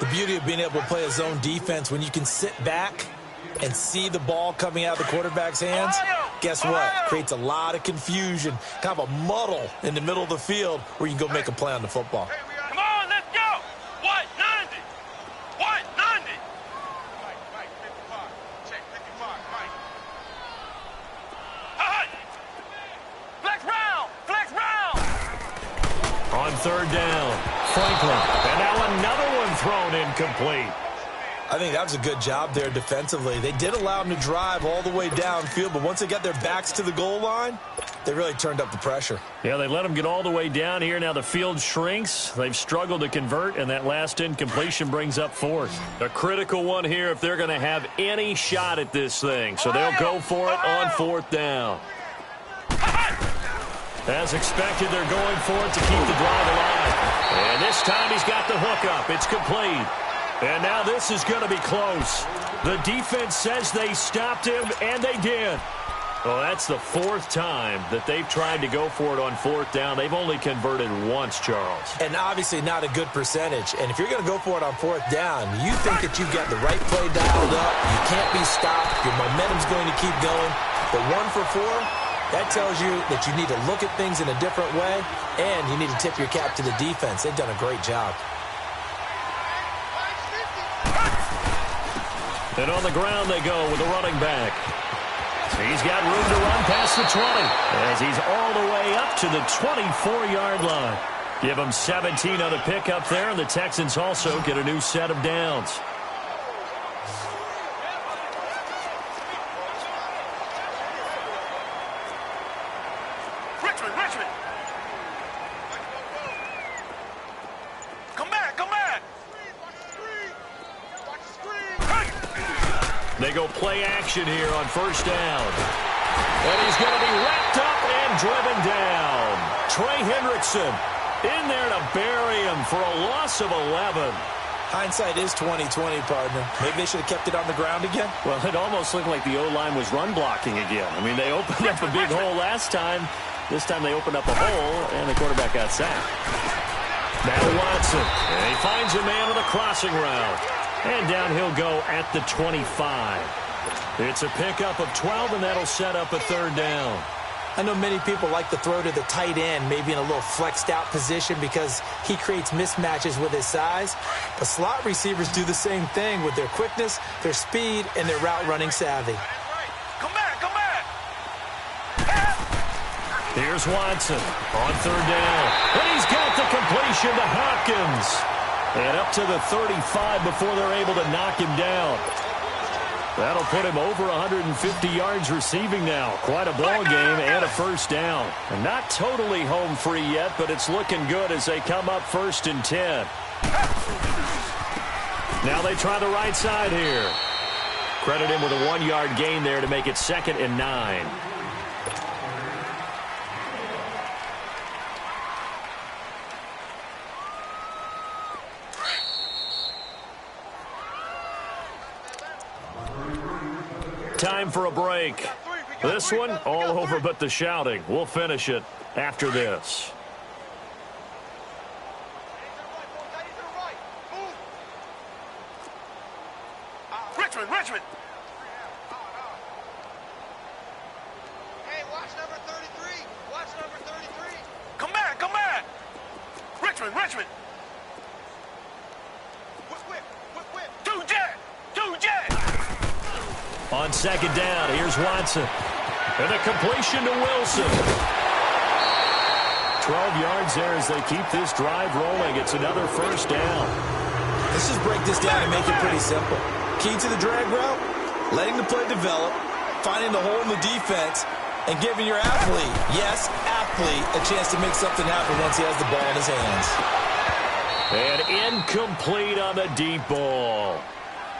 The beauty of being able to play a zone defense when you can sit back and see the ball coming out of the quarterback's hands, guess what? Creates a lot of confusion, kind of a muddle in the middle of the field where you can go make a play on the football. Come on, let's go. 190. 190. Mike, 55. Check 55, Mike. Flex round. Flex round. On 3rd down, Franklin. And now another one thrown incomplete. I think that was a good job there defensively. They did allow them to drive all the way downfield, but once they got their backs to the goal line, they really turned up the pressure. Yeah, they let them get all the way down here. Now the field shrinks. They've struggled to convert, and that last incompletion brings up 4th. A critical one here if they're going to have any shot at this thing. So they'll go for it on 4th down. As expected, they're going for it to keep the drive alive. And this time he's got the hookup. It's complete. And now this is going to be close. The defense says they stopped him, and they did. Well, that's the 4th time that they've tried to go for it on 4th down. They've only converted once, Charles. And obviously not a good percentage. And if you're going to go for it on 4th down, you think that you've got the right play dialed up. You can't be stopped. Your momentum's going to keep going. But 1 for 4, that tells you that you need to look at things in a different way, and you need to tip your cap to the defense. They've done a great job. And on the ground they go with the running back. He's got room to run past the 20 as he's all the way up to the 24-yard line. Give him 17 on the pickup there, and the Texans also get a new set of downs. Richmond. Come back. They go play action here on 1st down. And he's going to be wrapped up and driven down. Trey Hendrickson in there to bury him for a loss of 11. Hindsight is 20/20, partner. Maybe they should have kept it on the ground again. Well, it almost looked like the O-line was run blocking again. I mean, they opened up a big hole last time. This time they opened up a hole, and the quarterback got sacked. Now Watson, and he finds a man with a crossing route. And down he'll go at the 25. It's a pickup of 12, and that'll set up a 3rd down. I know many people like to throw to the tight end, maybe in a little flexed out position because he creates mismatches with his size. But slot receivers do the same thing with their quickness, their speed, and their route running savvy. Come back. Here's Watson on 3rd down. And he's got the completion to Hopkins. And up to the 35 before they're able to knock him down. That'll put him over 150 yards receiving now. Quite a ball game and a 1st down. And not totally home free yet, but it's looking good as they come up 1st and 10. Now they try the right side here. Credit him with a 1-yard gain there to make it 2nd and 9. Time for a break. This one, all over but the shouting. We'll finish it after this. Richmond. Hey, watch number 33. Watch number 33. Come back. Richmond. Whip. 2 jet. On 2nd down, here's Watson. And a completion to Wilson. 12 yards there as they keep this drive rolling. It's another 1st down. Let's just break this down and make it pretty simple. Key to the drag route, letting the play develop, finding the hole in the defense, and giving your athlete, yes, athlete, a chance to make something happen once he has the ball in his hands. And incomplete on the deep ball.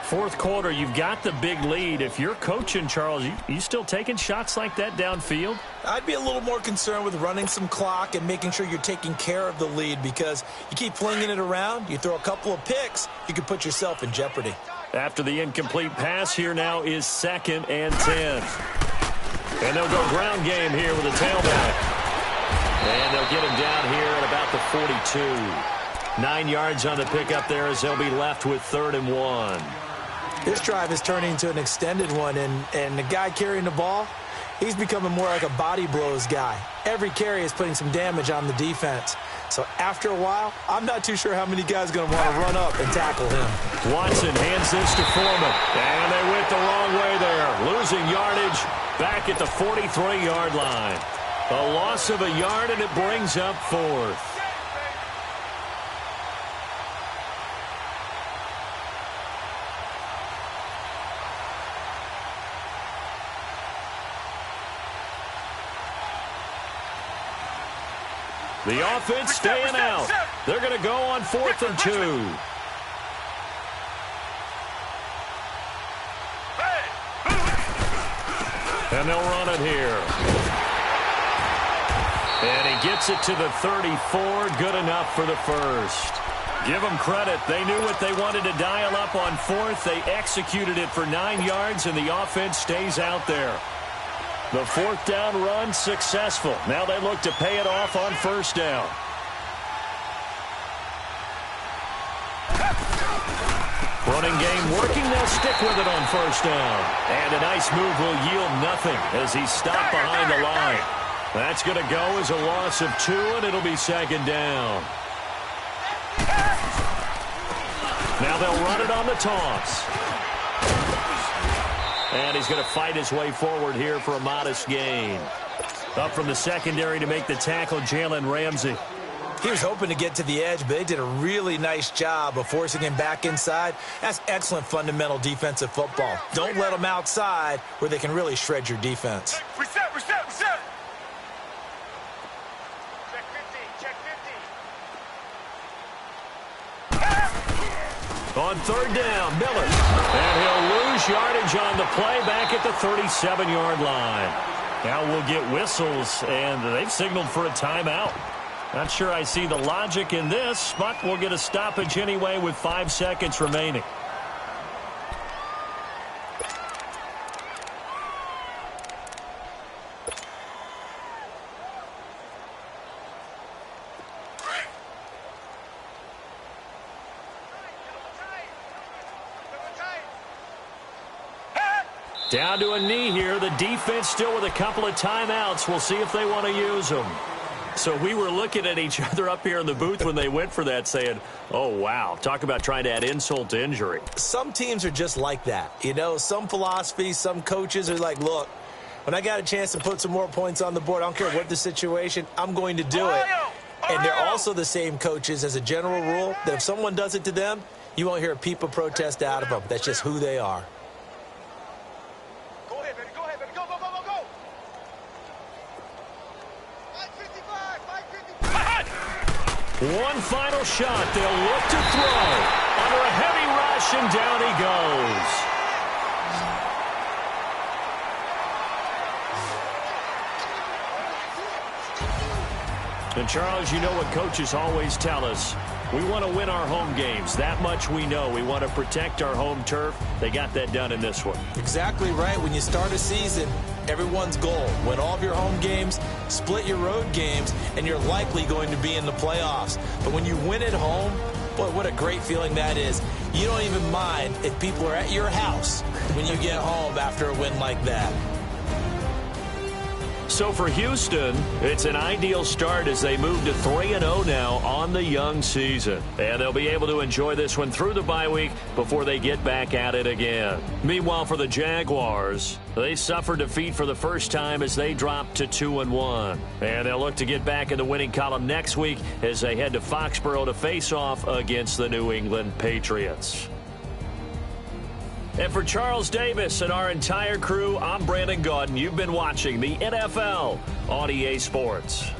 Fourth quarter, you've got the big lead. If you're coaching, Charles, you still taking shots like that downfield? I'd be a little more concerned with running some clock and making sure you're taking care of the lead, because you keep flinging it around, you throw a couple of picks, you can put yourself in jeopardy. After the incomplete pass, here now is 2nd and 10. And they'll go ground game here with a tailback. And they'll get him down here at about the 42. 9 yards on the pickup there as they'll be left with 3rd and 1. This drive is turning into an extended one, and the guy carrying the ball, he's becoming more like a body blows guy. Every carry is putting some damage on the defense. So after a while, I'm not too sure how many guys are going to want to run up and tackle him. Watson hands this to Foreman, and they went the wrong way there. Losing yardage back at the 43-yard line. A loss of a yard, and it brings up 4th. The offense staying out. They're going to go on 4th and 2. And they'll run it here. And he gets it to the 34. Good enough for the first. Give them credit. They knew what they wanted to dial up on 4th. They executed it for 9 yards, and the offense stays out there. The 4th down run successful. Now they look to pay it off on 1st down. Running game working. They'll stick with it on 1st down. And a nice move will yield nothing as he's stopped behind the line. That's going to go as a loss of 2, and it'll be 2nd down. Now they'll run it on the toss. And he's going to fight his way forward here for a modest gain. Up from the secondary to make the tackle, Jalen Ramsey. He was hoping to get to the edge, but they did a really nice job of forcing him back inside. That's excellent fundamental defensive football. Don't let them outside where they can really shred your defense. Reset, reset, reset. Check 50, check 50. On 3rd down, Miller. And he'll lose yardage on the play back at the 37-yard line. Now we'll get whistles, and they've signaled for a timeout. Not sure I see the logic in this, but we'll get a stoppage anyway with 5 seconds remaining. Down to a knee here. The defense still with a couple of timeouts. We'll see if they want to use them. So we were looking at each other up here in the booth when they went for that saying, oh, wow, talk about trying to add insult to injury. Some teams are just like that. You know, some philosophies, some coaches are like, look, when I got a chance to put some more points on the board, I don't care what the situation, I'm going to do it. And they're also the same coaches as a general rule that if someone does it to them, you won't hear a peep of protest out of them. That's just who they are. Go ahead, baby. Go ahead, baby. Go, go, go, go, go. 555, 555. One final shot. They'll look to throw. Under a heavy rush, and down he goes. And, Charles, you know what coaches always tell us. We want to win our home games. That much we know. We want to protect our home turf. They got that done in this one. Exactly right. When you start a season, everyone's goal, win all of your home games, split your road games, and you're likely going to be in the playoffs. But when you win at home, boy, what a great feeling that is. You don't even mind if people are at your house when you get home after a win like that. So for Houston, it's an ideal start as they move to 3-0 now on the young season. And they'll be able to enjoy this one through the bye week before they get back at it again. Meanwhile, for the Jaguars, they suffered defeat for the first time as they dropped to 2-1. And they'll look to get back in the winning column next week as they head to Foxborough to face off against the New England Patriots. And for Charles Davis and our entire crew, I'm Brandon Gaudin. You've been watching the NFL on EA Sports.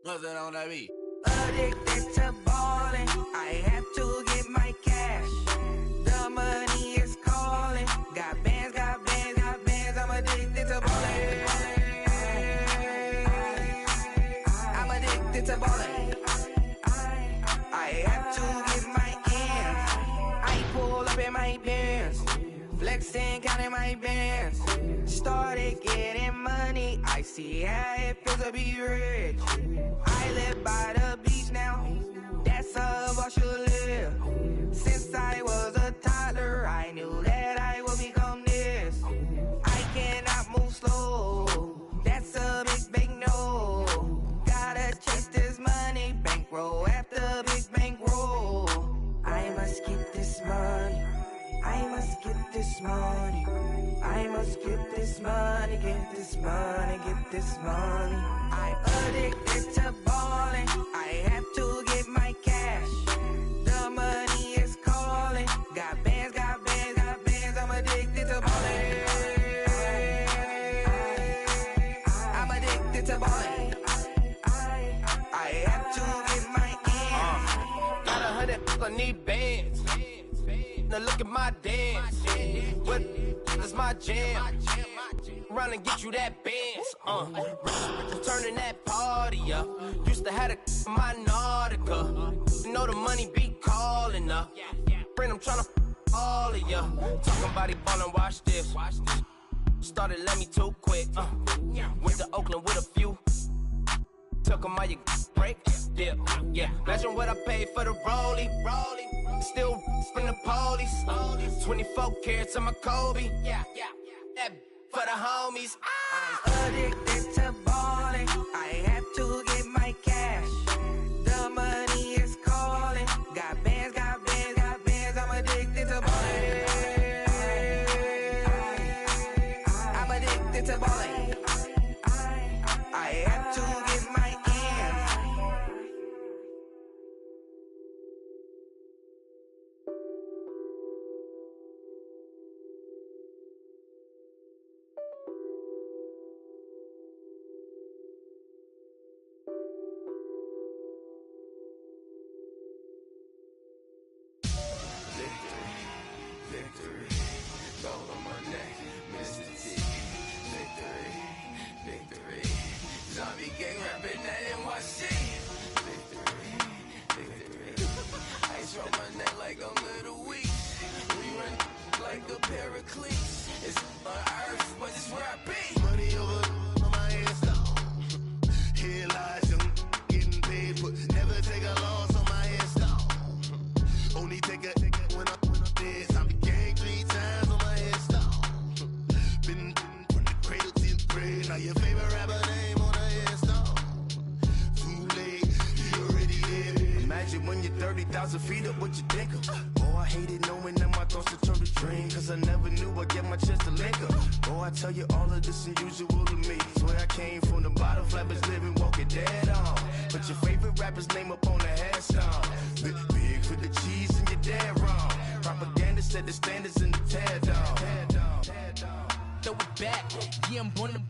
Nothing on that beat. Addicted to ballin', I have to get my cash. The money is calling. Got bands, got bands, got bands. I'm addicted to ballin'. I'm addicted to ballin'. I have to get my ends. I pull up in my Benz, flexing, counting my bands. Started getting money. I see how it feels to be rich. I live by the beach now. That's how I should live. Since I was a toddler, I knew that I would become this. I cannot move slow. That's a big no. Gotta chase this money, bankroll after big bankroll. I must get this money. I must get this money. I must get this money, get this money, get this money. I'm addicted to ballin'. I have to get my cash. The money is calling. Got bands, got bands, got bands. I'm addicted to ballin'. I'm addicted to ballin'. I have to get my ends. Got 100, I need bands. Now look at my dance. What is my jam? Run and get you that bands. Turning that party up. Used to have a my Nautica. You know the money be calling up. Friend, I'm tryna all of ya. Talking about it ballin', watch this. Started let me too quick. Went to Oakland with a few. Took 'em all your break. Yeah. Imagine what I paid for the rollie. Still from the police. 24 carats on my Kobe. That for the homies. I'm addicted to ballin'. I have to get my cash. The money is calling. Got bands, got bands, got bands. I'm addicted to ballin'. I'm addicted to ballin'. I have to get my ends. Victory, gold on my neck, Mr. T. Victory, zombie gang rapping that NYC. Victory, ice on my neck like I'm Little Weak. We run like a pair of cleats. It's on earth, but it's where I be. Money over on my hands down. Here lies young, getting paid, but never take a loss on my hands down. Only take a when I'm dead. Zombie gang 3 times on my headstone. Been from the cradle to the grave. Now your favorite rapper name on a headstone. Too late, you already there. Imagine when you're 30,000 feet up, what you think of? Oh, I hated knowing that my thoughts would turn to dream. Cause I never knew I'd get my chest to link up. Oh, I tell you all of this unusual to me. Swear I came from the bottom, flappers living, walking dead on. Put your favorite rapper's name up on the headstone. Big for the cheese and you're dead wrong. Propaganda set the standards in the tear down. Throw it back, yeah, I'm born to.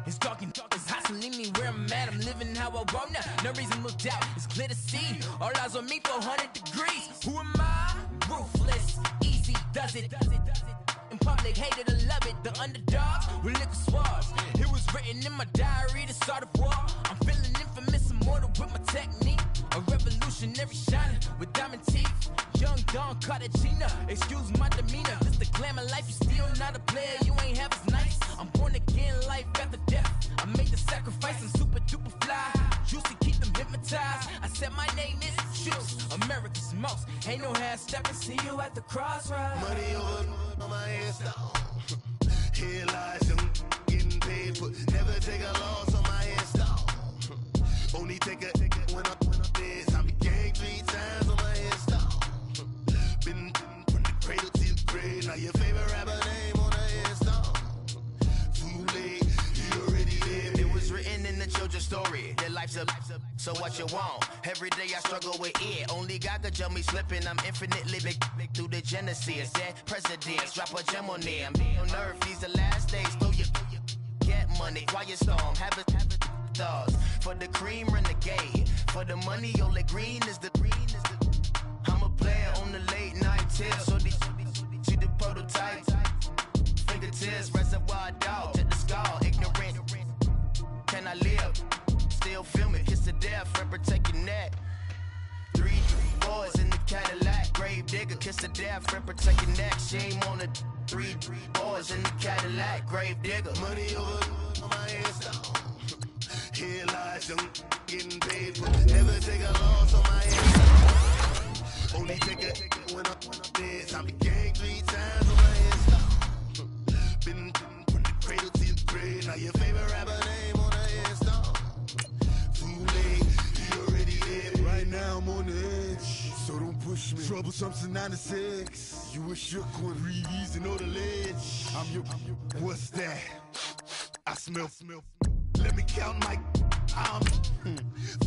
It's dark, it's hot, so leave me where I'm at. I'm living how I want now. No reason to doubt, it's clear to see. All eyes on me, 400 degrees. Who am I? Ruthless, easy, does it. In public, hate it or love it. The underdogs with liquor swabs. It was written in my diary to start a war. I'm feeling infamous, immortal with my technique. A revolutionary shining with diamond teeth. Young Don Cartagena, excuse my demeanor. This the glamour life, you still not a player, you ain't half as nice. I'm born again, life after death. I made the sacrifice, I'm super duper fly. Juicy, keep them hypnotized. I said my name is Juice, America's most. Ain't no half stepping, see you at the crossroads. Money over on my headstone. Here lies young, getting paid, but never take a loss on my headstone. Only take a when I'm dead. Zombie gang 3 times on my headstone. Been from the cradle to the grave. Now your favorite rapper name on a headstone. Too late, you already there. It was written in the children's story. Their life's a so what you want? Every day I struggle with it. Only God could jump me slipping. I'm infinitely big through the genesis. That presidents drop a gem on them. On earth, these the last days. Throw your get money. Quiet storm. Have it superstars. For the cream, renegade. For the money, Ole Green is the. I'm a player on the late night tips. So these see the prototypes. Fingertips, reservoir dog. Check the skull, ignorant. Can I live? Still film it, kiss to death, and protect your neck. 3 boys in the Cadillac, grave digger, kiss to death, and protect your neck. Shame on the 3 boys in the Cadillac, grave digger. Money over on my hands down. Here lies young, getting paid, but never take a loss on my hands down. Only take it when I'm dead. I be gang 3 times on my hands down. Been from the cradle to the grave. Now your favorite rapper name on the hands down. Too late, he already dead. Right now I'm on the edge, so don't push me. Troublesome to 96. You a shook one, breathe easy, know the ledge. I'm your, what's that? I smell. Let me count my. I'm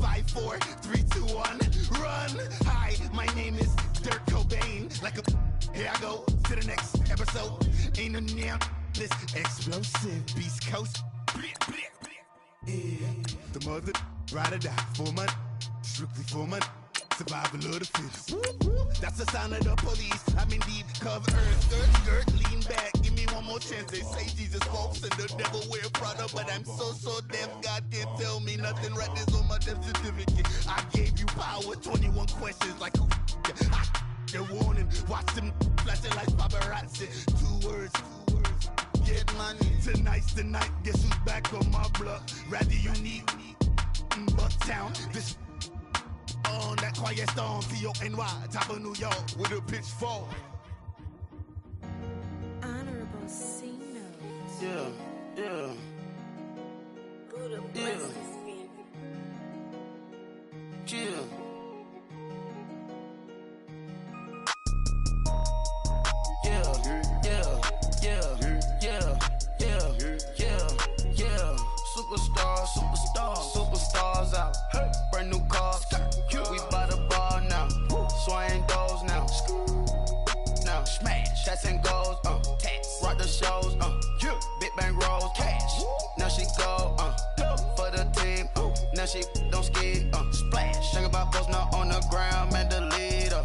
5, 4, 3, 2, 1. Run. Hi, my name is Dirk Cobain. Like a. Here I go to the next episode. Ain't no damn this explosive Beast Coast. Yeah. The mother ride or die for my. Strictly for my. Survival of the fittest. That's the sound of the police. I'm in deep cover earth. Skirt, lean back. Give me one more chance. They say Jesus walks and the devil wear Prada, but I'm so deaf. God can't tell me nothing. Right this on my death certificate. I gave you power. 21 questions like who? They're warning. Watch them flashing like paparazzi. 2 words. Get money. Tonight's the night. Guess who's back on my block? Rather unique. Bucktown. This. On that quiet storm, T-O-N-Y, top of New York, with a pitchfork. Honorable C notes. Yeah. Buddha bless this family. Chill. Superstars out. Brand new cars. We by the bar now. Swaying doors now. Now smash. Cats and goals. Rock the shows. Big bang rolls. Cash. Now she go. For the team. Now she don't ski. Splash. Think about posting up on the ground. Man, the leader.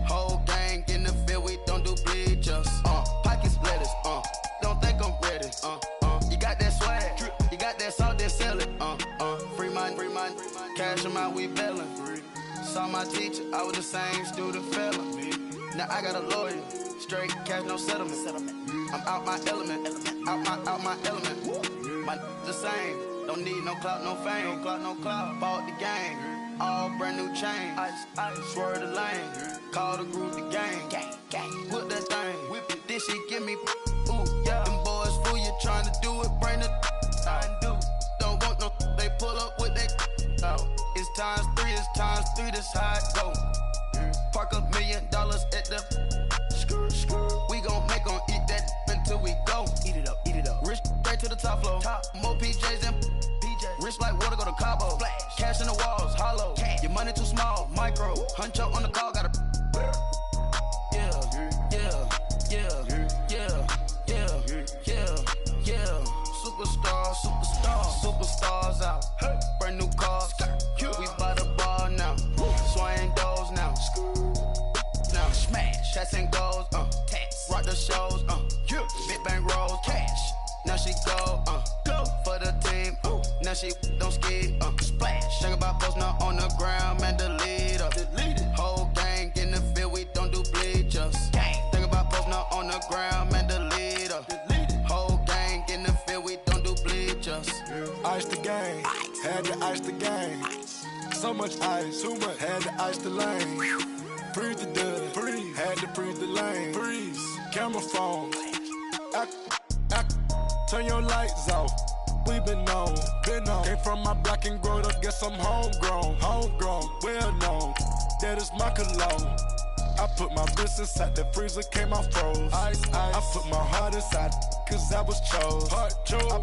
Whole gang in the field. We don't do bleachers. Pocket splitters. Don't think I'm ready. You got that swag. You got that salt, then sell it. Free mind. Cash them out, we bailin'. Saw my teacher, I was the same student fella. Now I got a lawyer, straight cash, no settlement. I'm out my element, out my element. My the same, don't need no clout, no fame. Bought the game, all brand new chain. I swerve the lane, call the group the gang. Whip that thing, whip it, this shit give me. Ooh, yeah. Them boys fool you trying to do it, bring the. I do. Don't want no, they pull up with they. It's times 3, this how it go. Park $1 million at the we gon' make 'em eat that until we go. Eat it up. Rich straight to the top floor. More PJs and PJs. Rich like water, go to Cabo. Flash. Cash in the walls, hollow. Cash. Your money too small, micro. Hunch up on the call, gotta. Superstars out. Brand new cars. We by the bar now. Swaying doors now. Now smash. Cats and goals. Rock the shows. Big bang rolls. Cash. Now she go. For the team. Now she don't ski. Splash. Think about posting up on the ground. Man, the leader. Whole gang in the field. We don't do bleachers. Think about posting up on the ground. Man, the leader. Whole gang in the field. We don't do bleachers. Ice the game, had to ice the game. So much ice, too much, had to ice the lane. Freeze the dust, freeze, had to freeze the lane. Freeze, camera phone, turn your lights off. We been on. Came from my block and growed up, guess I'm homegrown, well known. That is my cologne. I put my wrist inside the freezer, came out froze. Ice. I put my heart inside, cause I was chose. I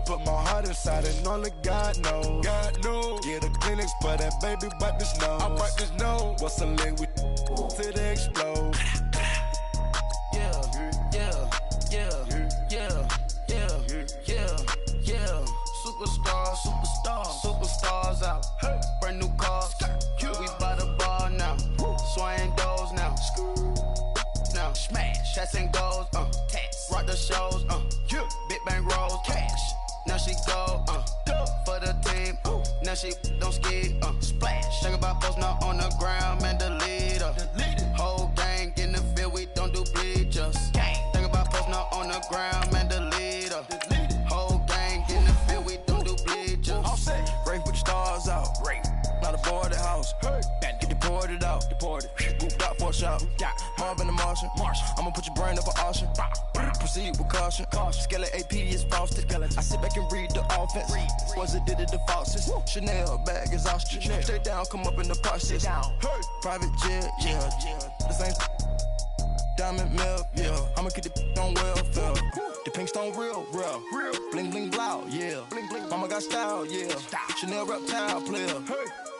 put my heart inside and only God knows. Yeah, the clinics, but that baby bite this nose. I bite this nose. What's a leg with till they explode? Yeah. Superstars superstars out. Brand new cars, we by the bar now. Swaying doors now. Now smash, shots and goals, tax. Rock the shows, big bang rolls, cash. Now she go, for the team, now she don't ski, splash. Think about post now on the ground, man, the leader. Whole gang in the field, we don't do bleachers. Think about post now on the ground, man, the leader. Whole gang in the field, we don't do bleachers. All set, race with the stars out. Not a boarded house. Get deported out. Moved out for a shot. Marvin the Martian. I'ma put your brain up for auction. Proceed with caution. Skeleton AP is frosted. I sit back and read the offense. Was it did it the faucets? Chanel bag is ostrich. Stay down, come up in the process. Private jet, yeah. The same diamond milk, yeah. I'ma keep the on welfare. The pink stone real. Bling bling blow, yeah. Mama got style, yeah. Chanel reptile player.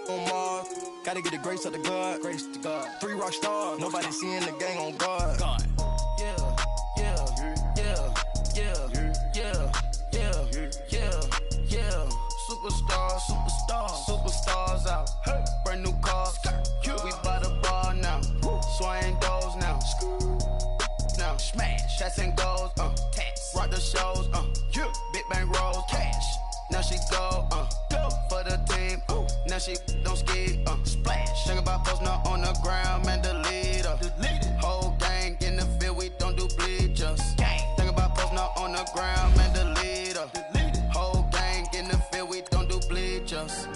On Mars, gotta get the grace of the God. 3 rock stars, nobody seeing the gang on guard. Yeah. Superstars out. Brand new cars, we by the bar now. Swaying doors now. Now smash, shots and goals, tax. Rock the shows, big bang rolls, cash. Now she go, for the team, now she don't ski, splash. Think about post now on the ground, man, the leader. Whole gang in the field, we don't do bleachers. Think about post now on the ground, man, the leader. Whole gang in the field, we don't do bleachers.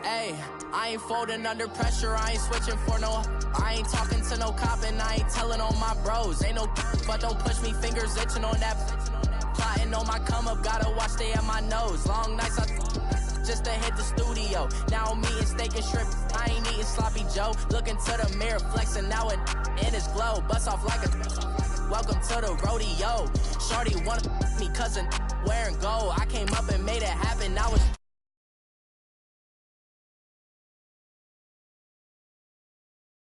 Hey, I ain't folding under pressure, I ain't switching for no. I ain't talking to no cop and I ain't telling on my bros. Ain't no but don't push me, fingers itching on that. Plotting on my come up, gotta watch stay at my nose. Long nights just to hit the studio. Now I'm eating steak and shrimp, I ain't eating sloppy Joe. Looking to the mirror, flexing now and in his glow. Bust off like a welcome to the rodeo. Shorty wanna me cousin wearing gold. I came up and made it happen, I was